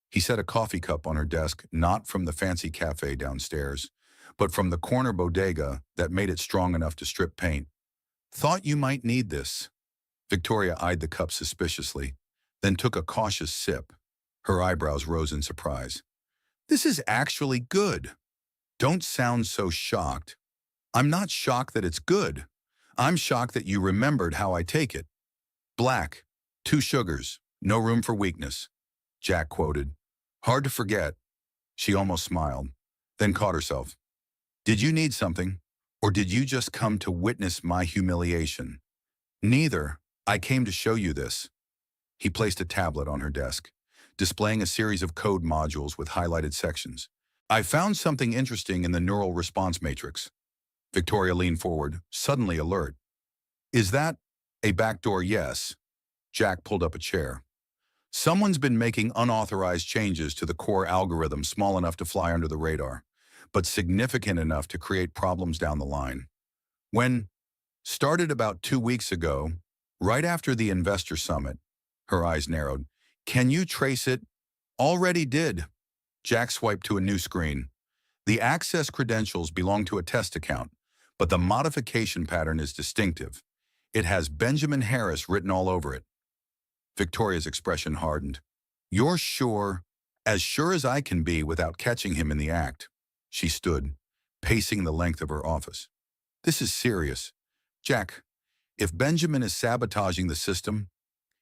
He set a coffee cup on her desk, not from the fancy cafe downstairs, but from the corner bodega that made it strong enough to strip paint. "Thought you might need this." Victoria eyed the cup suspiciously, then took a cautious sip. Her eyebrows rose in surprise. "This is actually good." "Don't sound so shocked." "I'm not shocked that it's good. I'm shocked that you remembered how I take it." "Black, 2 sugars, no room for weakness," Jack quoted. "Hard to forget." She almost smiled, then caught herself. "Did you need something, or did you just come to witness my humiliation?" "Neither. I came to show you this." He placed a tablet on her desk, displaying a series of code modules with highlighted sections. "I found something interesting in the neural response matrix." Victoria leaned forward, suddenly alert. "Is that a backdoor?" "Yes." Jack pulled up a chair. "Someone's been making unauthorized changes to the core algorithm small enough to fly under the radar, but significant enough to create problems down the line. When started about 2 weeks ago, right after the investor summit." Her eyes narrowed. "Can you trace it?" "Already did." Jack swiped to a new screen. "The access credentials belong to a test account, but the modification pattern is distinctive. It has Benjamin Harris written all over it." Victoria's expression hardened. "You're sure?" "As sure as I can be without catching him in the act." She stood, pacing the length of her office. "This is serious. Jack, if Benjamin is sabotaging the system—"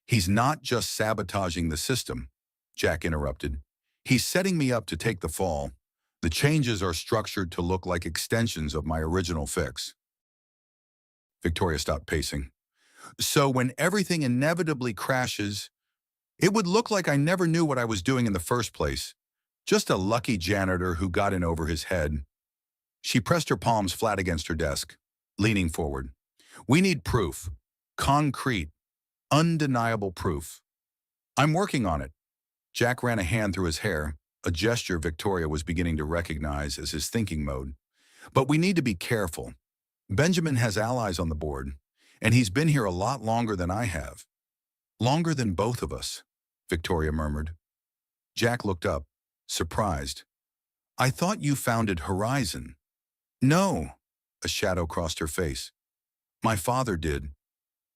"He's not just sabotaging the system," Jack interrupted. "He's setting me up to take the fall. The changes are structured to look like extensions of my original fix." Victoria stopped pacing. "So when everything inevitably crashes, it would look like I never knew what I was doing in the first place. Just a lucky janitor who got in over his head." She pressed her palms flat against her desk, leaning forward. "We need proof. Concrete, undeniable proof." "I'm working on it." Jack ran a hand through his hair, a gesture Victoria was beginning to recognize as his thinking mode. "But we need to be careful. Benjamin has allies on the board, and he's been here a lot longer than I have." "Longer than both of us," Victoria murmured. Jack looked up, surprised. "I thought you founded Horizon." "No." A shadow crossed her face. "My father did.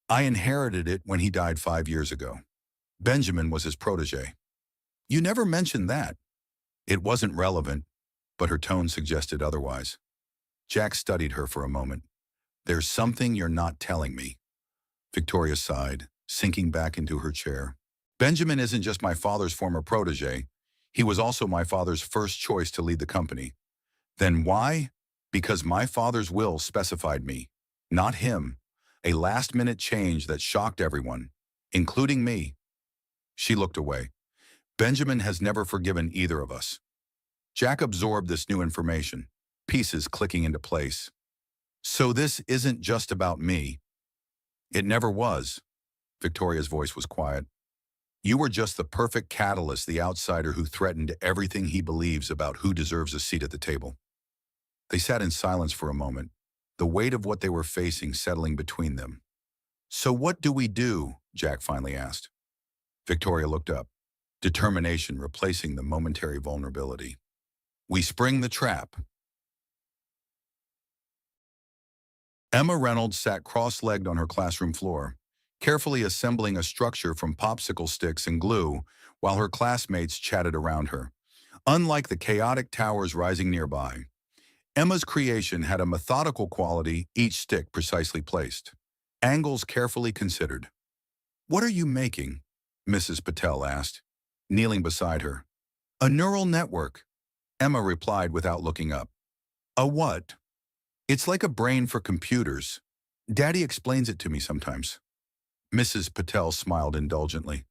I inherited it when he died 5 years ago. Benjamin was his protege." "You never mentioned that." It wasn't relevant, but her tone suggested otherwise. Jack studied her for a moment. "There's something you're not telling me." Victoria sighed, sinking back into her chair. "Benjamin isn't just my father's former protege. He was also my father's first choice to lead the company." "Then why?" "Because my father's will specified me, not him. A last-minute change that shocked everyone, including me." She looked away. "Benjamin has never forgiven either of us." Jack absorbed this new information, pieces clicking into place. "So this isn't just about me." "It never was." Victoria's voice was quiet. You were just the perfect catalyst, the outsider who threatened everything he believes about who deserves a seat at the table. They sat in silence for a moment, the weight of what they were facing settling between them. So what do we do? Jack finally asked. Victoria looked up, determination replacing the momentary vulnerability. We spring the trap. Emma Reynolds sat cross-legged on her classroom floor, carefully assembling a structure from popsicle sticks and glue while her classmates chatted around her. Unlike the chaotic towers rising nearby, Emma's creation had a methodical quality, each stick precisely placed, angles carefully considered. "What are you making?" Mrs. Patel asked, kneeling beside her. "A neural network," Emma replied without looking up. "A what?" "It's like a brain for computers. Daddy explains it to me sometimes." Mrs. Patel smiled indulgently.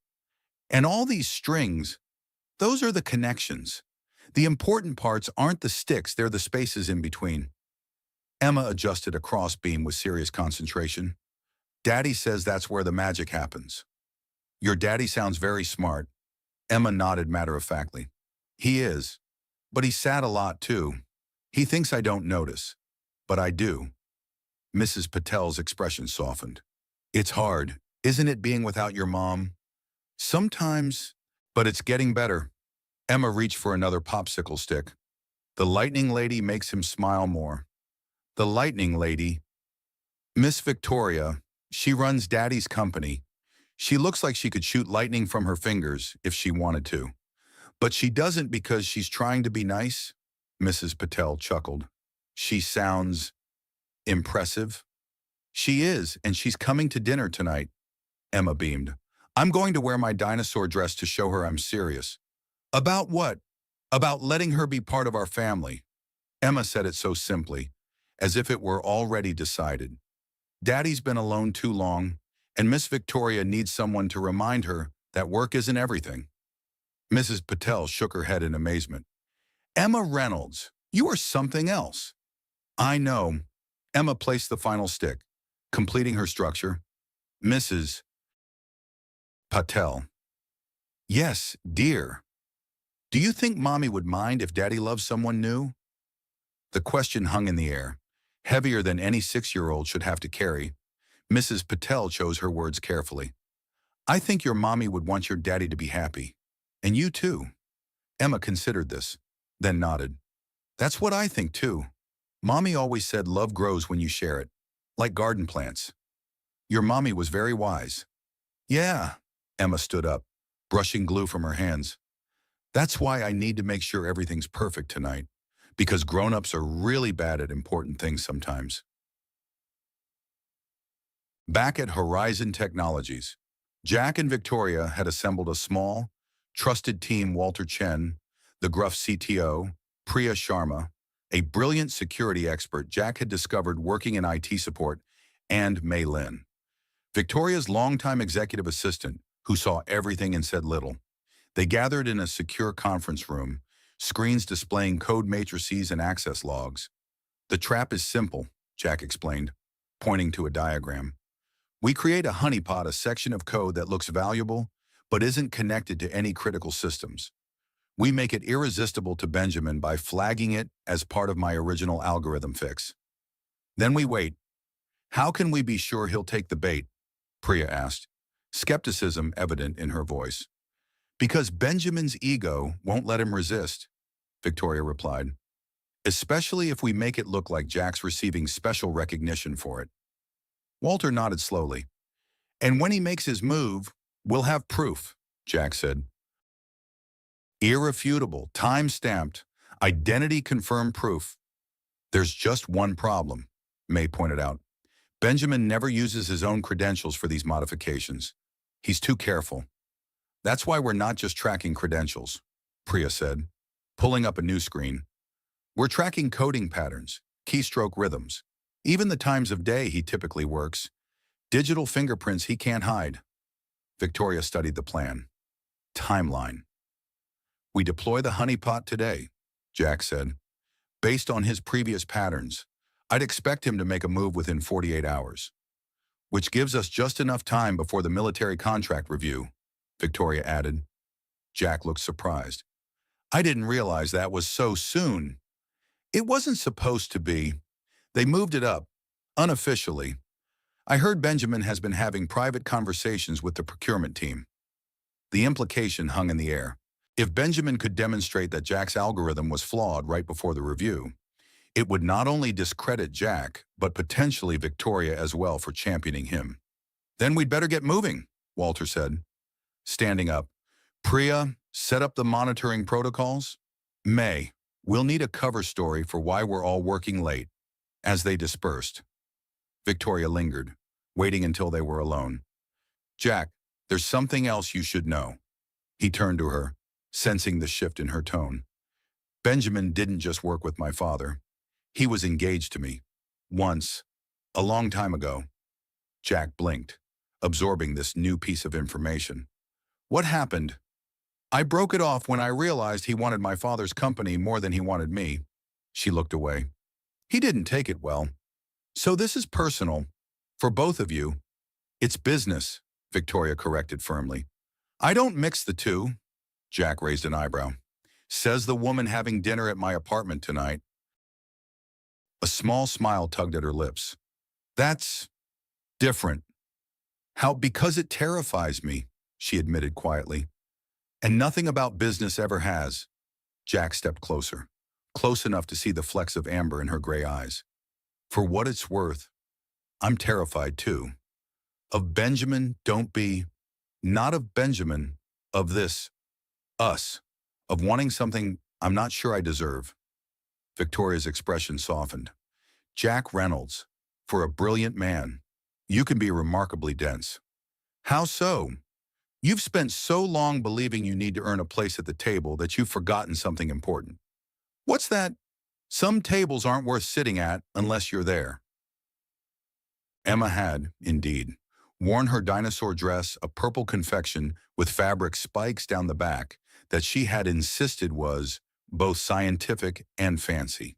"And all these strings, those are the connections. The important parts aren't the sticks, they're the spaces in between." Emma adjusted a crossbeam with serious concentration. "Daddy says that's where the magic happens." "Your daddy sounds very smart." Emma nodded matter-of-factly. "He is. But he's sad a lot, too. He thinks I don't notice. But I do." Mrs. Patel's expression softened. "It's hard, isn't it, being without your mom?" "Sometimes, but it's getting better." Emma reached for another popsicle stick. "The lightning lady makes him smile more." "The lightning lady?" "Miss Victoria. She runs Daddy's company. She looks like she could shoot lightning from her fingers if she wanted to. But she doesn't because she's trying to be nice." Mrs. Patel chuckled. "She sounds impressive." "She is, and she's coming to dinner tonight." Emma beamed. "I'm going to wear my dinosaur dress to show her I'm serious." "About what?" "About letting her be part of our family." Emma said it so simply, as if it were already decided. Daddy's been alone too long, and Miss Victoria needs someone to remind her that work isn't everything. Mrs. Patel shook her head in amazement. "Emma Reynolds, you are something else." "I know." Emma placed the final stick, completing her structure. "Mrs. Patel." "Yes, dear. Do you think Mommy would mind if Daddy loves someone new?" The question hung in the air, heavier than any 6-year-old should have to carry. Mrs. Patel chose her words carefully. "I think your Mommy would want your Daddy to be happy. And you too." Emma considered this, then nodded. "That's what I think too. Mommy always said love grows when you share it, like garden plants." "Your Mommy was very wise." "Yeah." Emma stood up, brushing glue from her hands. "That's why I need to make sure everything's perfect tonight, because grown-ups are really bad at important things sometimes." Back at Horizon Technologies, Jack and Victoria had assembled a small, trusted team. Walter Chen, the gruff CTO, Priya Sharma, a brilliant security expert Jack had discovered working in IT support, and Mei Lin, Victoria's longtime executive assistant, who saw everything and said little. They gathered in a secure conference room, screens displaying code matrices and access logs. "The trap is simple," Jack explained, pointing to a diagram. "We create a honeypot, a section of code that looks valuable, but isn't connected to any critical systems. We make it irresistible to Benjamin by flagging it as part of my original algorithm fix. Then we wait. How can we be sure he'll take the bait?" Priya asked, skepticism evident in her voice. "Because Benjamin's ego won't let him resist," Victoria replied. "Especially if we make it look like Jack's receiving special recognition for it." Walter nodded slowly. "And when he makes his move, we'll have proof," Jack said. "Irrefutable, time-stamped, identity-confirmed proof." "There's just one problem," May pointed out. "Benjamin never uses his own credentials for these modifications. He's too careful." "That's why we're not just tracking credentials," Priya said, pulling up a new screen. "We're tracking coding patterns, keystroke rhythms, even the times of day he typically works. Digital fingerprints he can't hide." Victoria studied the plan. Timeline. "We deploy the honeypot today," Jack said. "Based on his previous patterns, I'd expect him to make a move within 48 hours, which gives us just enough time before the military contract review." Victoria added. Jack looked surprised. I didn't realize that was so soon. It wasn't supposed to be. They moved it up, unofficially. I heard Benjamin has been having private conversations with the procurement team. The implication hung in the air. If Benjamin could demonstrate that Jack's algorithm was flawed right before the review, it would not only discredit Jack, but potentially Victoria as well for championing him. Then we'd better get moving, Walter said. Standing up, Priya, set up the monitoring protocols. May, we'll need a cover story for why we're all working late. As they dispersed, Victoria lingered, waiting until they were alone. Jack, there's something else you should know. He turned to her, sensing the shift in her tone. Benjamin didn't just work with my father. He was engaged to me. Once. A long time ago. Jack blinked, absorbing this new piece of information. What happened? I broke it off when I realized he wanted my father's company more than he wanted me. She looked away. He didn't take it well. So this is personal. For both of you. It's business, Victoria corrected firmly. I don't mix the two. Jack raised an eyebrow. Says the woman having dinner at my apartment tonight. A small smile tugged at her lips. That's different. How? Because it terrifies me, she admitted quietly. And nothing about business ever has. Jack stepped closer, close enough to see the flecks of amber in her gray eyes. For what it's worth, I'm terrified too. Of Benjamin, don't be. Not of Benjamin, of this. Us. Of wanting something I'm not sure I deserve. Victoria's expression softened. Jack Reynolds, for a brilliant man, you can be remarkably dense. How so? You've spent so long believing you need to earn a place at the table that you've forgotten something important. What's that? Some tables aren't worth sitting at unless you're there. Emma had, indeed, worn her dinosaur dress, a purple confection with fabric spikes down the back that she had insisted was both scientific and fancy.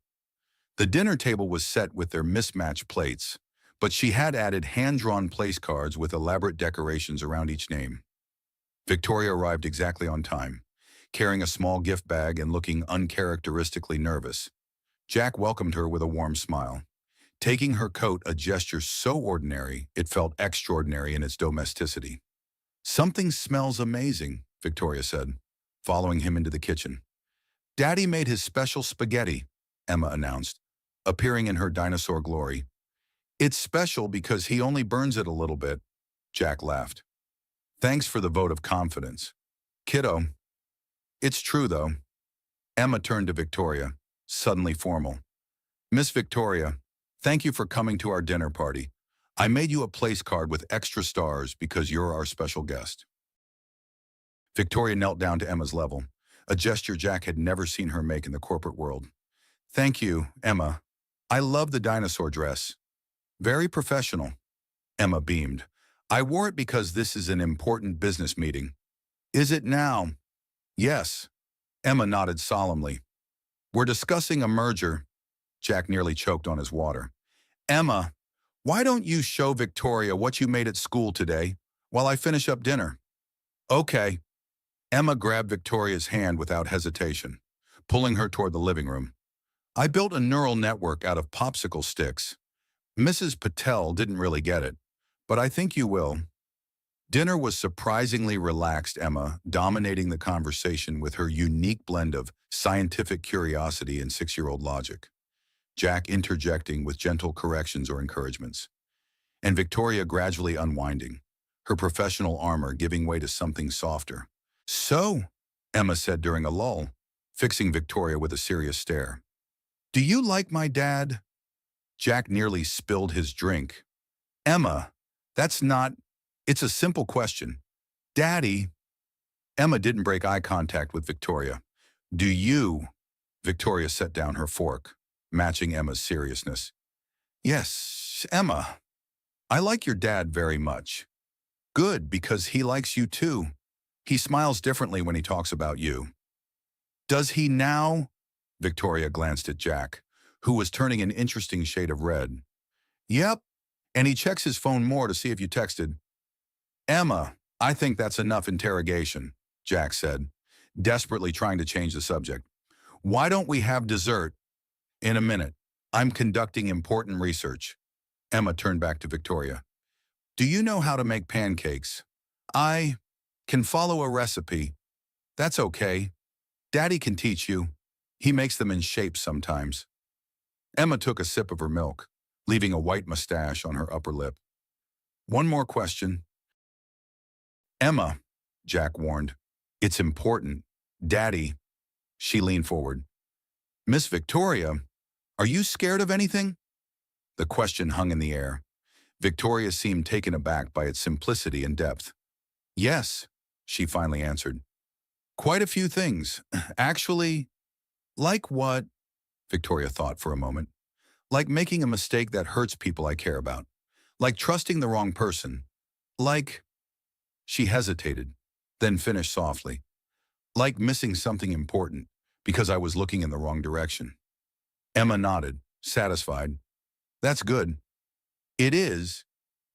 The dinner table was set with their mismatched plates, but she had added hand-drawn place cards with elaborate decorations around each name. Victoria arrived exactly on time, carrying a small gift bag and looking uncharacteristically nervous. Jack welcomed her with a warm smile, taking her coat, a gesture so ordinary it felt extraordinary in its domesticity. Something smells amazing, Victoria said, following him into the kitchen. Daddy made his special spaghetti, Emma announced, appearing in her dinosaur glory. It's special because he only burns it a little bit, Jack laughed. Thanks for the vote of confidence. Kiddo. It's true, though. Emma turned to Victoria, suddenly formal. Miss Victoria, thank you for coming to our dinner party. I made you a place card with extra stars because you're our special guest. Victoria knelt down to Emma's level, a gesture Jack had never seen her make in the corporate world. Thank you, Emma. I love the dinosaur dress. Very professional. Emma beamed. I wore it because this is an important business meeting. Is it now? Yes. Emma nodded solemnly. We're discussing a merger. Jack nearly choked on his water. Emma, why don't you show Victoria what you made at school today while I finish up dinner? Okay. Emma grabbed Victoria's hand without hesitation, pulling her toward the living room. I built a neural network out of popsicle sticks. Mrs. Patel didn't really get it, but I think you will. Dinner was surprisingly relaxed, Emma, dominating the conversation with her unique blend of scientific curiosity and six-year-old logic. Jack interjecting with gentle corrections or encouragements. And Victoria gradually unwinding, her professional armor giving way to something softer. So, Emma said during a lull, fixing Victoria with a serious stare. Do you like my dad? Jack nearly spilled his drink. Emma, that's not... It's a simple question. Daddy... Emma didn't break eye contact with Victoria. Do you... Victoria set down her fork, matching Emma's seriousness. Yes, Emma. I like your dad very much. Good, because he likes you too. He smiles differently when he talks about you. Does he now? Victoria glanced at Jack, who was turning an interesting shade of red. Yep, and he checks his phone more to see if you texted. Emma, I think that's enough interrogation, Jack said, desperately trying to change the subject. Why don't we have dessert? In a minute. I'm conducting important research. Emma turned back to Victoria. Do you know how to make pancakes? I can follow a recipe. That's okay. Daddy can teach you. He makes them in shapes sometimes. Emma took a sip of her milk, leaving a white mustache on her upper lip. One more question. Emma, Jack warned. It's important. Daddy. She leaned forward. Miss Victoria, are you scared of anything? The question hung in the air. Victoria seemed taken aback by its simplicity and depth. Yes, she finally answered. Quite a few things. Actually, like what? Victoria thought for a moment. Like making a mistake that hurts people I care about. Like trusting the wrong person. Like... She hesitated, then finished softly. Like missing something important, because I was looking in the wrong direction. Emma nodded, satisfied. That's good. It is.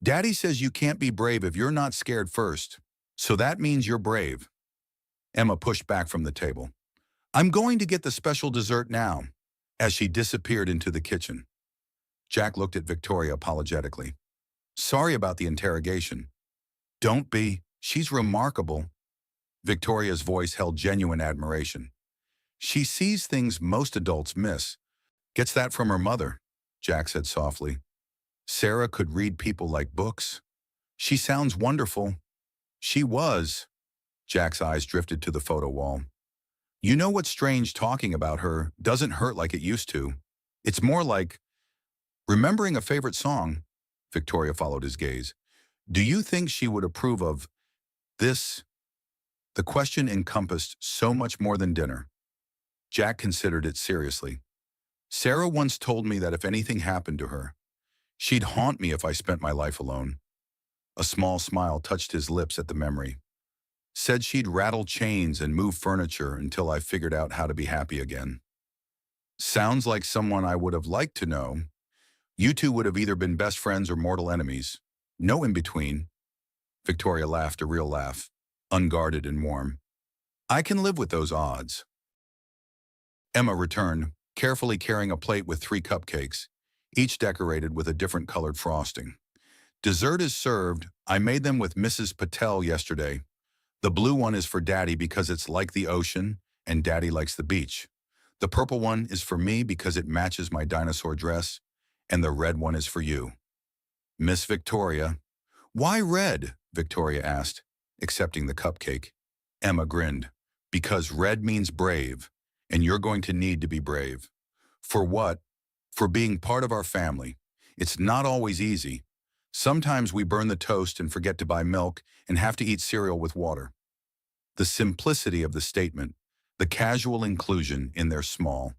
Daddy says you can't be brave if you're not scared first. So that means you're brave. Emma pushed back from the table. I'm going to get the special dessert now, as she disappeared into the kitchen. Jack looked at Victoria apologetically. Sorry about the interrogation. Don't be. She's remarkable. Victoria's voice held genuine admiration. She sees things most adults miss. Gets that from her mother, Jack said softly. Sarah could read people like books. She sounds wonderful. She was. Jack's eyes drifted to the photo wall. You know what's strange, talking about her doesn't hurt like it used to. It's more like remembering a favorite song. Victoria followed his gaze. Do you think she would approve of this? The question encompassed so much more than dinner. Jack considered it seriously. Sarah once told me that if anything happened to her, she'd haunt me if I spent my life alone. A small smile touched his lips at the memory. Said she'd rattle chains and move furniture until I figured out how to be happy again. Sounds like someone I would have liked to know. You two would have either been best friends or mortal enemies. No in between. Victoria laughed a real laugh, unguarded and warm. I can live with those odds. Emma returned, carefully carrying a plate with 3 cupcakes, each decorated with a different colored frosting. Dessert is served. I made them with Mrs. Patel yesterday. The blue one is for Daddy because it's like the ocean, and Daddy likes the beach. The purple one is for me because it matches my dinosaur dress, and the red one is for you. Miss Victoria. Why red? Victoria asked, accepting the cupcake. Emma grinned. Because red means brave, and you're going to need to be brave. For what? For being part of our family. It's not always easy. Sometimes we burn the toast and forget to buy milk and have to eat cereal with water. The simplicity of the statement, the casual inclusion in their small,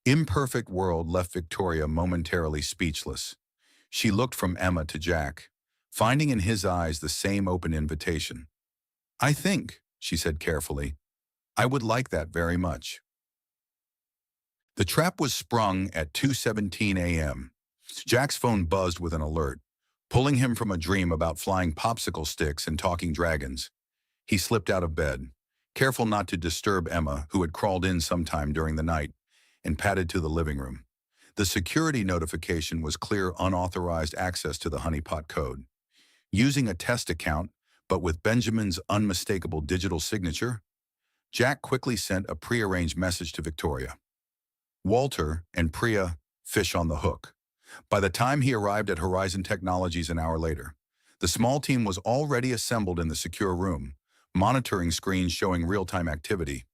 imperfect world left Victoria momentarily speechless. She looked from Emma to Jack, finding in his eyes the same open invitation. I think, she said carefully, I would like that very much. The trap was sprung at 2:17 a.m. Jack's phone buzzed with an alert, pulling him from a dream about flying popsicle sticks and talking dragons. He slipped out of bed, careful not to disturb Emma, who had crawled in sometime during the night, and padded to the living room. The security notification was clear unauthorized access to the honeypot code. Using a test account, but with Benjamin's unmistakable digital signature, Jack quickly sent a prearranged message to Victoria. Walter and Priya, fish on the hook. By the time he arrived at Horizon Technologies an hour later, the small team was already assembled in the secure room, monitoring screens showing real-time activity.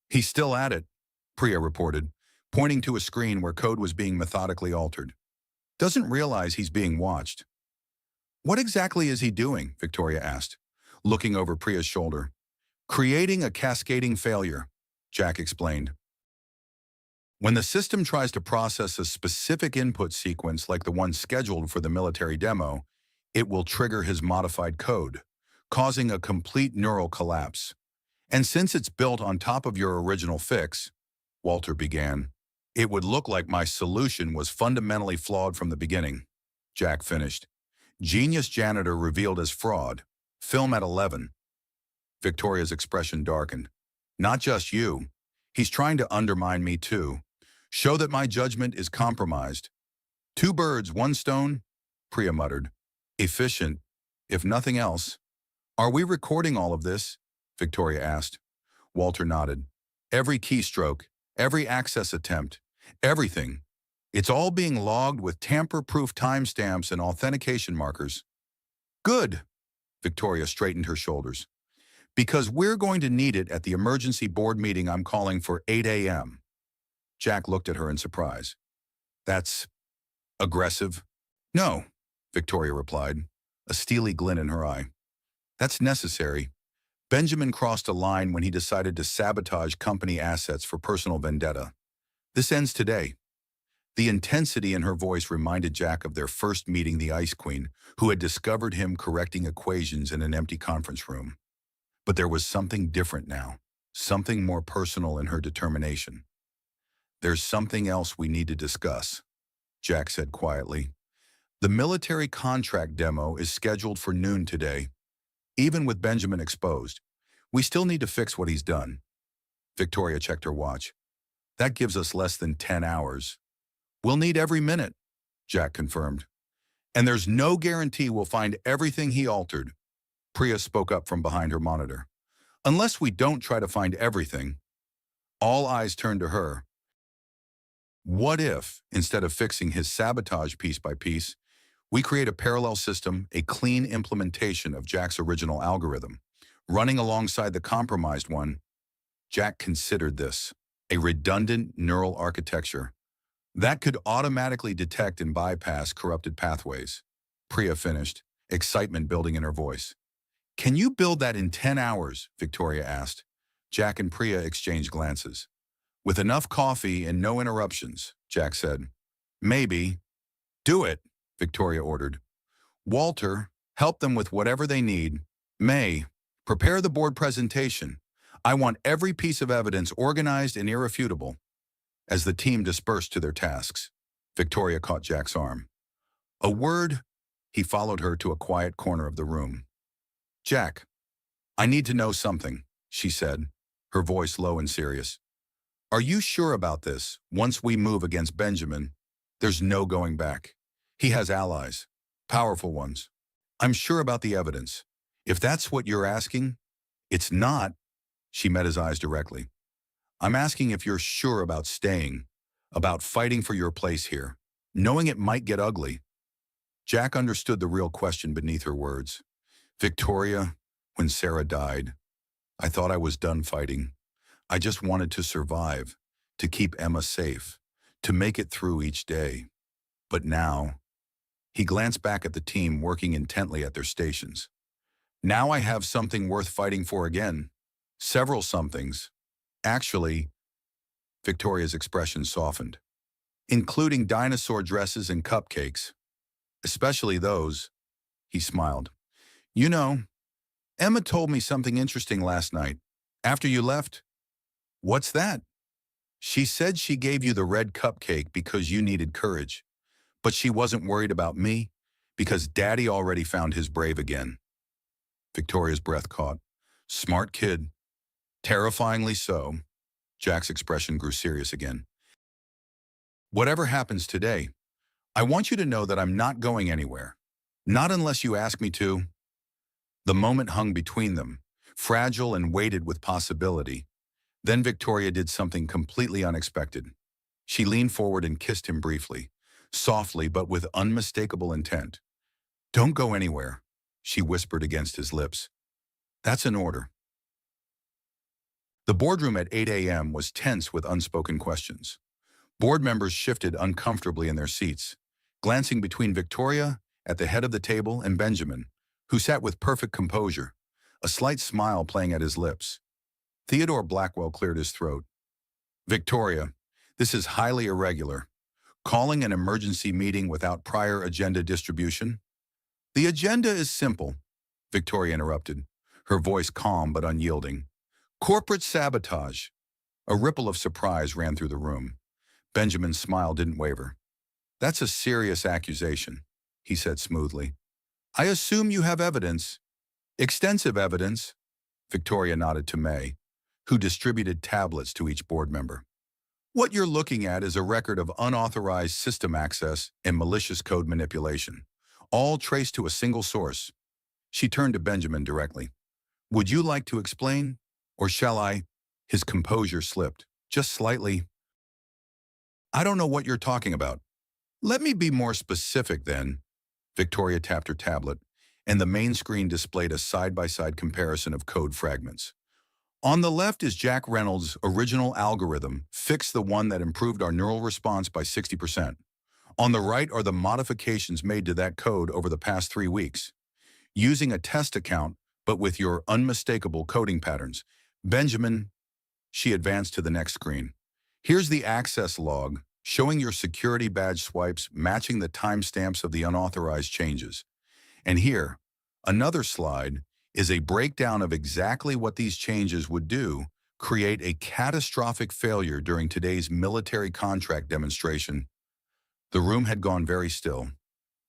He's still at it, Priya reported, pointing to a screen where code was being methodically altered. Doesn't realize he's being watched. What exactly is he doing? Victoria asked, looking over Priya's shoulder. Creating a cascading failure, Jack explained. When the system tries to process a specific input sequence like the one scheduled for the military demo, it will trigger his modified code, causing a complete neural collapse. And since it's built on top of your original fix, Walter began, it would look like my solution was fundamentally flawed from the beginning, Jack finished. Genius Janitor revealed as fraud, Film at 11. Victoria's expression darkened. Not just you. He's trying to undermine me too. Show that my judgment is compromised. Two birds, one stone, Priya muttered. Efficient, if nothing else. Are we recording all of this? Victoria asked. Walter nodded. Every keystroke, every access attempt, everything. It's all being logged with tamper-proof timestamps and authentication markers. Good. Victoria straightened her shoulders. Because we're going to need it at the emergency board meeting I'm calling for 8 a.m. Jack looked at her in surprise. That's aggressive? No, Victoria replied, a steely glint in her eye. That's necessary. Benjamin crossed a line when he decided to sabotage company assets for personal vendetta. This ends today. The intensity in her voice reminded Jack of their first meeting the Ice Queen, who had discovered him correcting equations in an empty conference room. But there was something different now, something more personal in her determination. There's something else we need to discuss, Jack said quietly. The military contract demo is scheduled for noon today. Even with Benjamin exposed, we still need to fix what he's done. Victoria checked her watch. That gives us less than 10 hours. We'll need every minute, Jack confirmed. And there's no guarantee we'll find everything he altered. Priya spoke up from behind her monitor. Unless we don't try to find everything. All eyes turned to her. What if, instead of fixing his sabotage piece by piece, we create a parallel system, a clean implementation of Jack's original algorithm, running alongside the compromised one? Jack considered this, a redundant neural architecture that could automatically detect and bypass corrupted pathways. Priya finished, excitement building in her voice. Can you build that in 10 hours? Victoria asked. Jack and Priya exchanged glances. With enough coffee and no interruptions, Jack said. Maybe. Do it, Victoria ordered. Walter, help them with whatever they need. May, prepare the board presentation. I want every piece of evidence organized and irrefutable. As the team dispersed to their tasks, Victoria caught Jack's arm. A word, he followed her to a quiet corner of the room. Jack, I need to know something, she said, her voice low and serious. Are you sure about this? Once we move against Benjamin, there's no going back. He has allies, powerful ones. I'm sure about the evidence. If that's what you're asking, it's not. She met his eyes directly. I'm asking if you're sure about staying, about fighting for your place here, knowing it might get ugly. Jack understood the real question beneath her words. Victoria, when Sarah died, I thought I was done fighting. I just wanted to survive, to keep Emma safe, to make it through each day. But now, he glanced back at the team working intently at their stations. Now I have something worth fighting for again. Several somethings. Actually, Victoria's expression softened, including dinosaur dresses and cupcakes. Especially those, he smiled. You know, Emma told me something interesting last night. After you left. What's that? She said she gave you the red cupcake because you needed courage. But she wasn't worried about me because Daddy already found his brave again. Victoria's breath caught. Smart kid. Terrifyingly so. Jack's expression grew serious again. Whatever happens today, I want you to know that I'm not going anywhere. Not unless you ask me to. The moment hung between them, fragile and weighted with possibility. Then Victoria did something completely unexpected. She leaned forward and kissed him briefly, softly but with unmistakable intent. Don't go anywhere, she whispered against his lips. That's an order. The boardroom at 8 a.m. was tense with unspoken questions. Board members shifted uncomfortably in their seats, glancing between Victoria, at the head of the table, and Benjamin, who sat with perfect composure, a slight smile playing at his lips. Theodore Blackwell cleared his throat. Victoria, this is highly irregular. Calling an emergency meeting without prior agenda distribution? The agenda is simple, Victoria interrupted, her voice calm but unyielding. Corporate sabotage. A ripple of surprise ran through the room. Benjamin's smile didn't waver. That's a serious accusation, he said smoothly. I assume you have evidence. Extensive evidence, Victoria nodded to May, who distributed tablets to each board member. What you're looking at is a record of unauthorized system access and malicious code manipulation, all traced to a single source. She turned to Benjamin directly. Would you like to explain, or shall I? His composure slipped, just slightly. I don't know what you're talking about. Let me be more specific then. Victoria tapped her tablet, and the main screen displayed a side-by-side comparison of code fragments. On the left is Jack Reynolds' original algorithm, Fix, the one that improved our neural response by 60%. On the right are the modifications made to that code over the past 3 weeks. Using a test account, but with your unmistakable coding patterns. Benjamin, she advanced to the next screen. Here's the access log, showing your security badge swipes matching the timestamps of the unauthorized changes. And here, another slide, is a breakdown of exactly what these changes would do, create a catastrophic failure during today's military contract demonstration. The room had gone very still.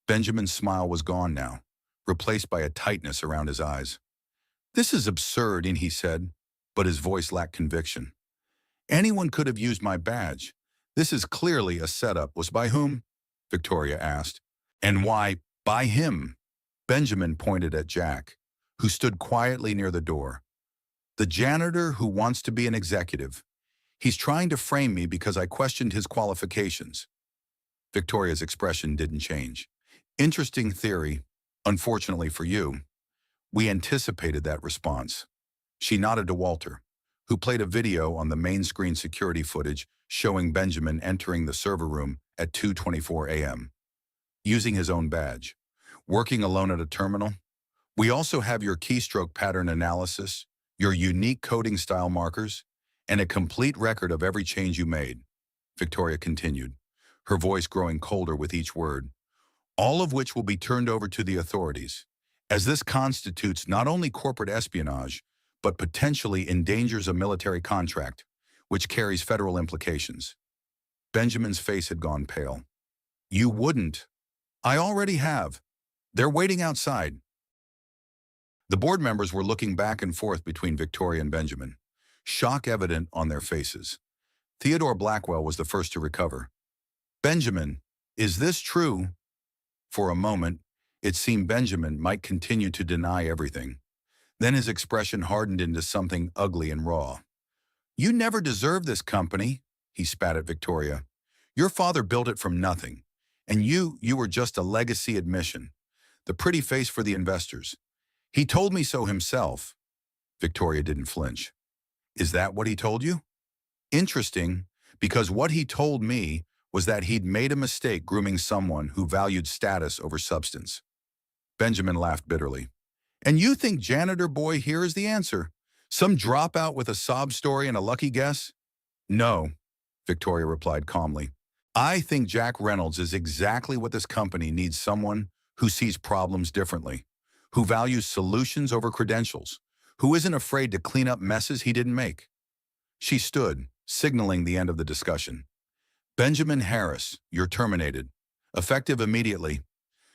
Benjamin's smile was gone now, replaced by a tightness around his eyes. This is absurd, he said, but his voice lacked conviction. Anyone could have used my badge. This is clearly a setup. Was by whom? Victoria asked. And why by him? Benjamin pointed at Jack, who stood quietly near the door. The janitor who wants to be an executive. He's trying to frame me because I questioned his qualifications. Victoria's expression didn't change. Interesting theory. Unfortunately for you, we anticipated that response. She nodded to Walter, who played a video on the main screen security footage showing Benjamin entering the server room at 2:24 a.m. using his own badge, working alone at a terminal. We also have your keystroke pattern analysis, your unique coding style markers, and a complete record of every change you made, Victoria continued, her voice growing colder with each word, all of which will be turned over to the authorities, as this constitutes not only corporate espionage, but potentially endangers a military contract, which carries federal implications. Benjamin's face had gone pale. You wouldn't. I already have. They're waiting outside. The board members were looking back and forth between Victoria and Benjamin, shock evident on their faces. Theodore Blackwell was the first to recover. Benjamin, is this true? For a moment, it seemed Benjamin might continue to deny everything. Then his expression hardened into something ugly and raw. You never deserved this company, he spat at Victoria. Your father built it from nothing, and you were just a legacy admission, the pretty face for the investors. He told me so himself. Victoria didn't flinch. Is that what he told you? Interesting, because what he told me was that he'd made a mistake grooming someone who valued status over substance. Benjamin laughed bitterly. And you think Janitor Boy here is the answer? Some dropout with a sob story and a lucky guess? No, Victoria replied calmly. I think Jack Reynolds is exactly what this company needs, someone who sees problems differently, who values solutions over credentials, who isn't afraid to clean up messes he didn't make. She stood, signaling the end of the discussion. Benjamin Harris, you're terminated. Effective immediately.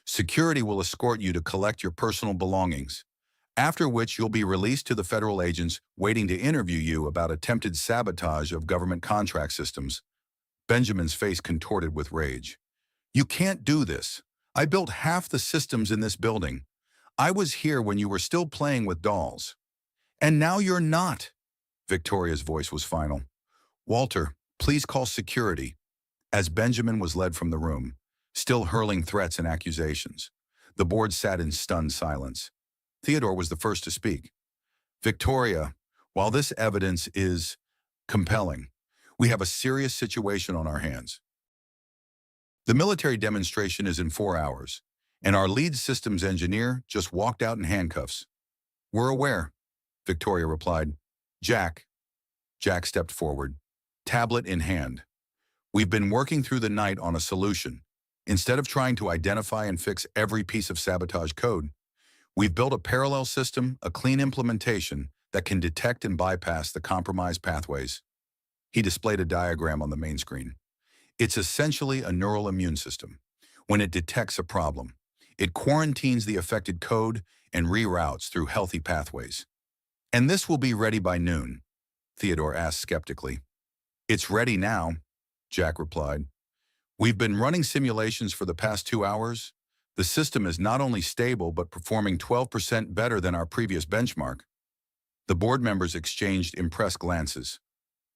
Security will escort you to collect your personal belongings, after which you'll be released to the federal agents waiting to interview you about attempted sabotage of government contract systems. Benjamin's face contorted with rage. You can't do this. I built half the systems in this building. I was here when you were still playing with dolls. And now you're not. Victoria's voice was final. Walter, please call security. As Benjamin was led from the room, still hurling threats and accusations, the board sat in stunned silence. Theodore was the first to speak. Victoria, while this evidence is compelling, we have a serious situation on our hands. The military demonstration is in 4 hours, and our lead systems engineer just walked out in handcuffs. We're aware, Victoria replied. Jack stepped forward, tablet in hand. We've been working through the night on a solution. Instead of trying to identify and fix every piece of sabotage code, we've built a parallel system, a clean implementation that can detect and bypass the compromised pathways. He displayed a diagram on the main screen. It's essentially a neural immune system. When it detects a problem, It quarantines the affected code and reroutes through healthy pathways. And this will be ready by noon, Theodore asked skeptically. It's ready now, Jack replied. We've been running simulations for the past 2 hours. The system is not only stable but performing 12% better than our previous benchmark. The board members exchanged impressed glances.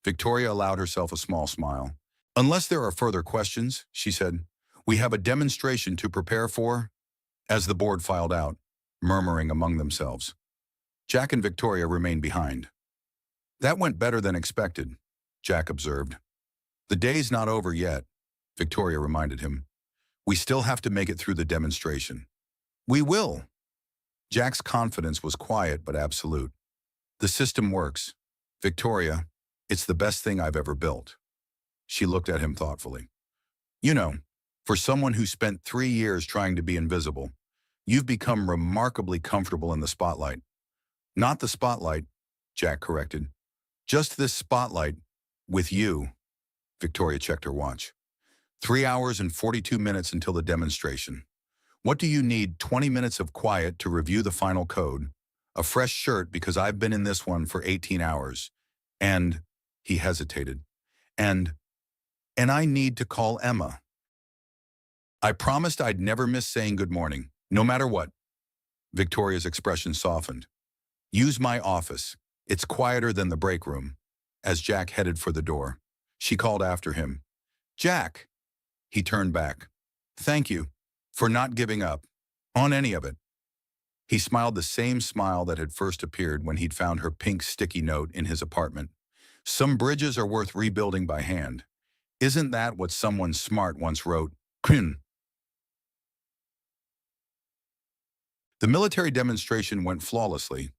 Victoria allowed herself a small smile. Unless there are further questions, she said, we have a demonstration to prepare for, as the board filed out, murmuring among themselves. Jack and Victoria remained behind. That went better than expected, Jack observed. The day's not over yet, Victoria reminded him. We still have to make it through the demonstration. We will. Jack's confidence was quiet but absolute. The system works. Victoria, it's the best thing I've ever built. She looked at him thoughtfully. You know, for someone who spent 3 years trying to be invisible, you've become remarkably comfortable in the spotlight. Not the spotlight, Jack corrected. Just this spotlight, with you. Victoria checked her watch. 3 hours and 42 minutes until the demonstration. What do you need? 20 minutes of quiet to review the final code, a fresh shirt because I've been in this one for 18 hours, and, he hesitated, and I need to call Emma. I promised I'd never miss saying good morning, no matter what. Victoria's expression softened. Use my office. It's quieter than the break room. As Jack headed for the door, she called after him. Jack! He turned back. Thank you for not giving up on any of it. He smiled the same smile that had first appeared when he'd found her pink sticky note in his apartment. Some bridges are worth rebuilding by hand. Isn't that what someone smart once wrote? The military demonstration went flawlessly.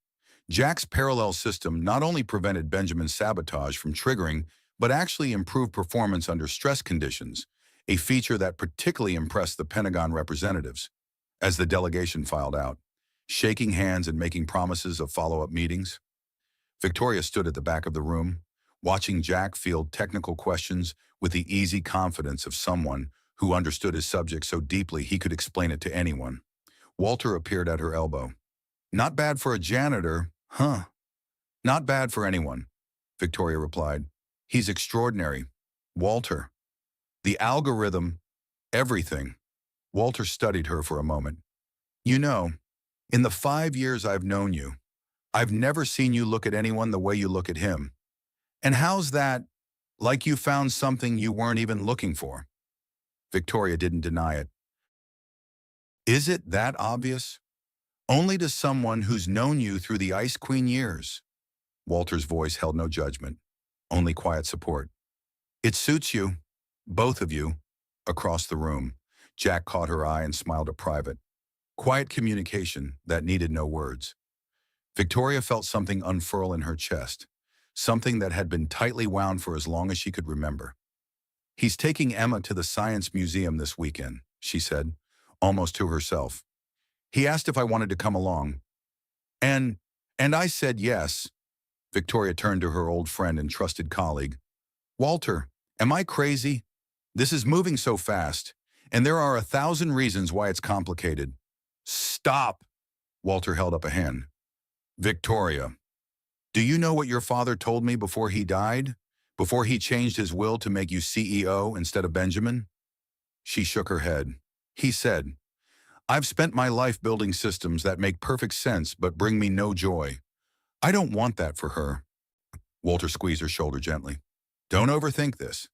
Jack's parallel system not only prevented Benjamin's sabotage from triggering, but actually improved performance under stress conditions, a feature that particularly impressed the Pentagon representatives. As the delegation filed out, shaking hands and making promises of follow-up meetings, Victoria stood at the back of the room, watching Jack field technical questions with the easy confidence of someone who understood his subject so deeply he could explain it to anyone. Walter appeared at her elbow. Not bad for a janitor, huh? Not bad for anyone, Victoria replied. He's extraordinary. Walter. The algorithm, everything. Walter studied her for a moment. You know, in the 5 years I've known you, I've never seen you look at anyone the way you look at him. And how's that? Like you found something you weren't even looking for. Victoria didn't deny it. Is it that obvious? Only to someone who's known you through the Ice Queen years. Walter's voice held no judgment, only quiet support. It suits you, both of you, across the room. Jack caught her eye and smiled at Private. Quiet communication that needed no words. Victoria felt something unfurl in her chest, something that had been tightly wound for as long as she could remember. He's taking Emma to the Science Museum this weekend, she said, almost to herself. He asked if I wanted to come along. And I said yes. Victoria turned to her old friend and trusted colleague. Walter, am I crazy? This is moving so fast, and there are 1,000 reasons why it's complicated. Stop! Walter held up a hand. Victoria, do you know what your father told me before he died? Before he changed his will to make you CEO instead of Benjamin? She shook her head. He said, I've spent my life building systems that make perfect sense but bring me no joy. I don't want that for her. Walter squeezed her shoulder gently. Don't overthink this.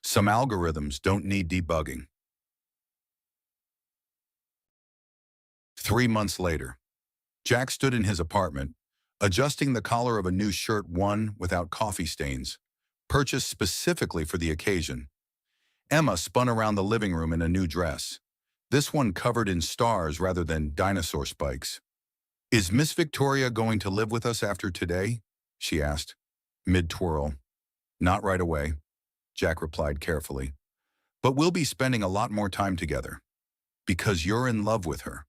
Some algorithms don't need debugging. 3 months later, Jack stood in his apartment, adjusting the collar of a new shirt worn without coffee stains, purchased specifically for the occasion. Emma spun around the living room in a new dress, this one covered in stars rather than dinosaur spikes. Is Miss Victoria going to live with us after today? She asked, mid-twirl. Not right away, Jack replied carefully. But we'll be spending a lot more time together. Because you're in love with her.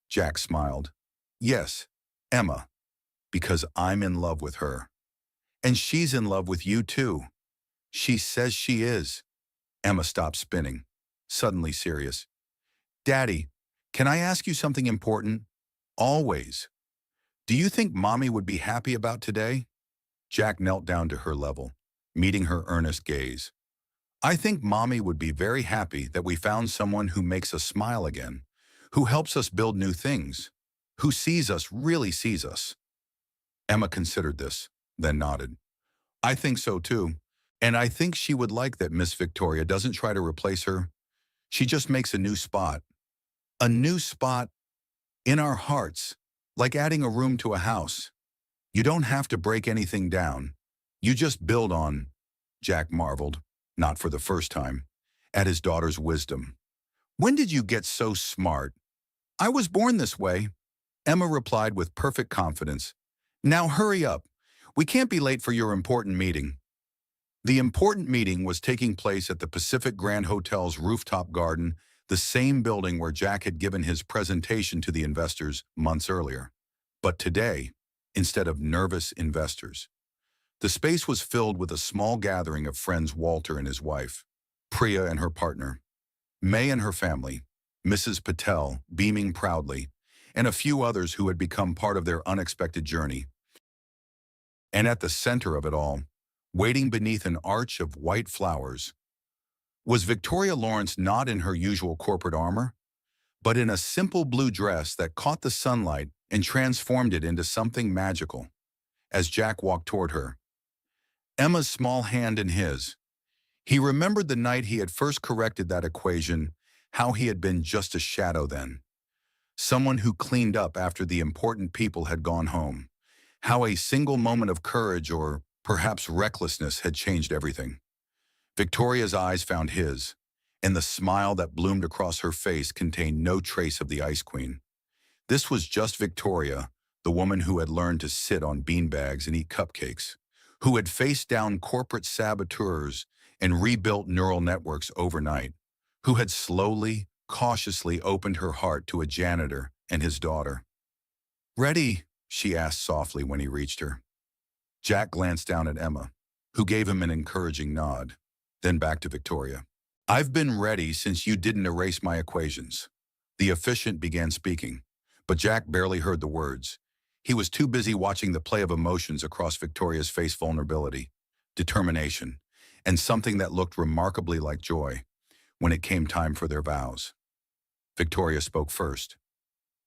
Jack smiled. Yes, Emma, because I'm in love with her. And she's in love with you too. She says she is. Emma stopped spinning, suddenly serious. Daddy, Can I ask you something important? Always. Do you think Mommy would be happy about today? Jack knelt down to her level, meeting her earnest gaze. I think Mommy would be very happy that we found someone who makes us smile again, who helps us build new things, who sees us, really sees us. Emma considered this, then nodded. I think so too. And I think she would like that Miss Victoria doesn't try to replace her. She just makes a new spot. A new spot in our hearts, like adding a room to a house. You don't have to break anything down. You just build on, Jack marveled, not for the first time, at his daughter's wisdom. When did you get so smart? I was born this way, Emma replied with perfect confidence. Now hurry up. We can't be late for your important meeting. The important meeting was taking place at the Pacific Grand Hotel's rooftop garden, the same building where Jack had given his presentation to the investors months earlier. But today, instead of nervous investors, the space was filled with a small gathering of friends: Walter and his wife, Priya and her partner, May and her family, Mrs. Patel, beaming proudly, and a few others who had become part of their unexpected journey. And at the center of it all, waiting beneath an arch of white flowers, was Victoria Lawrence, not in her usual corporate armor, but in a simple blue dress that caught the sunlight and transformed it into something magical. As Jack walked toward her, Emma's small hand in his, he remembered the night he had first corrected that equation, how he had been just a shadow then. Someone who cleaned up after the important people had gone home. How a single moment of courage, or perhaps recklessness, had changed everything. Victoria's eyes found his, and the smile that bloomed across her face contained no trace of the Ice Queen. This was just Victoria, the woman who had learned to sit on beanbags and eat cupcakes, who had faced down corporate saboteurs and rebuilt neural networks overnight, who had slowly, cautiously opened her heart to a janitor and his daughter. "Ready?" she asked softly when he reached her. Jack glanced down at Emma, who gave him an encouraging nod, then back to Victoria. "I've been ready since you didn't erase my equations." The officiant began speaking, but Jack barely heard the words. He was too busy watching the play of emotions across Victoria's face: vulnerability, determination, and something that looked remarkably like joy when it came time for their vows. Victoria spoke first.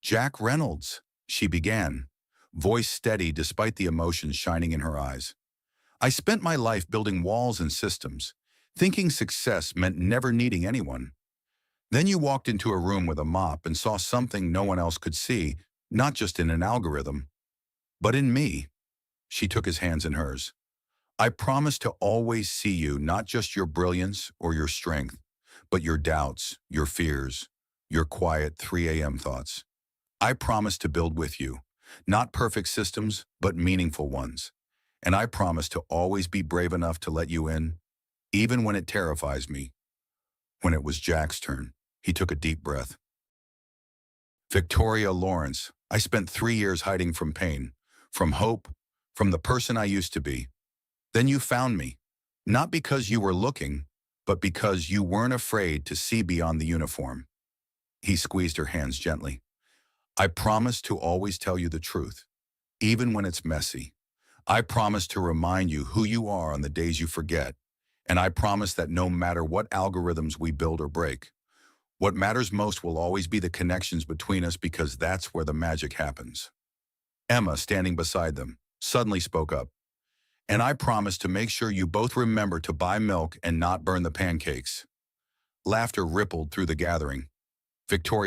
"Jack Reynolds," she began, voice steady despite the emotions shining in her eyes. "I spent my life building walls and systems, thinking success meant never needing anyone. Then you walked into a room with a mop and saw something no one else could see, not just in an algorithm, but in me." She took his hands in hers. "I promise to always see you, not just your brilliance or your strength, but your doubts, your fears, your quiet 3 a.m. thoughts. I promise to build with you, not perfect systems, but meaningful ones. And I promise to always be brave enough to let you in, even when it terrifies me." When it was Jack's turn, he took a deep breath. "Victoria Lawrence, I spent 3 years hiding from pain, from hope, from the person I used to be. Then you found me, not because you were looking, but because you weren't afraid to see beyond the uniform." He squeezed her hands gently. "I promise to always tell you the truth, even when it's messy. I promise to remind you who you are on the days you forget. And I promise that no matter what algorithms we build or break, what matters most will always be the connections between us, because that's where the magic happens." Emma, standing beside them, suddenly spoke up. "And I promise to make sure you both remember to buy milk and not burn the pancakes." Laughter rippled through the gathering. Victoria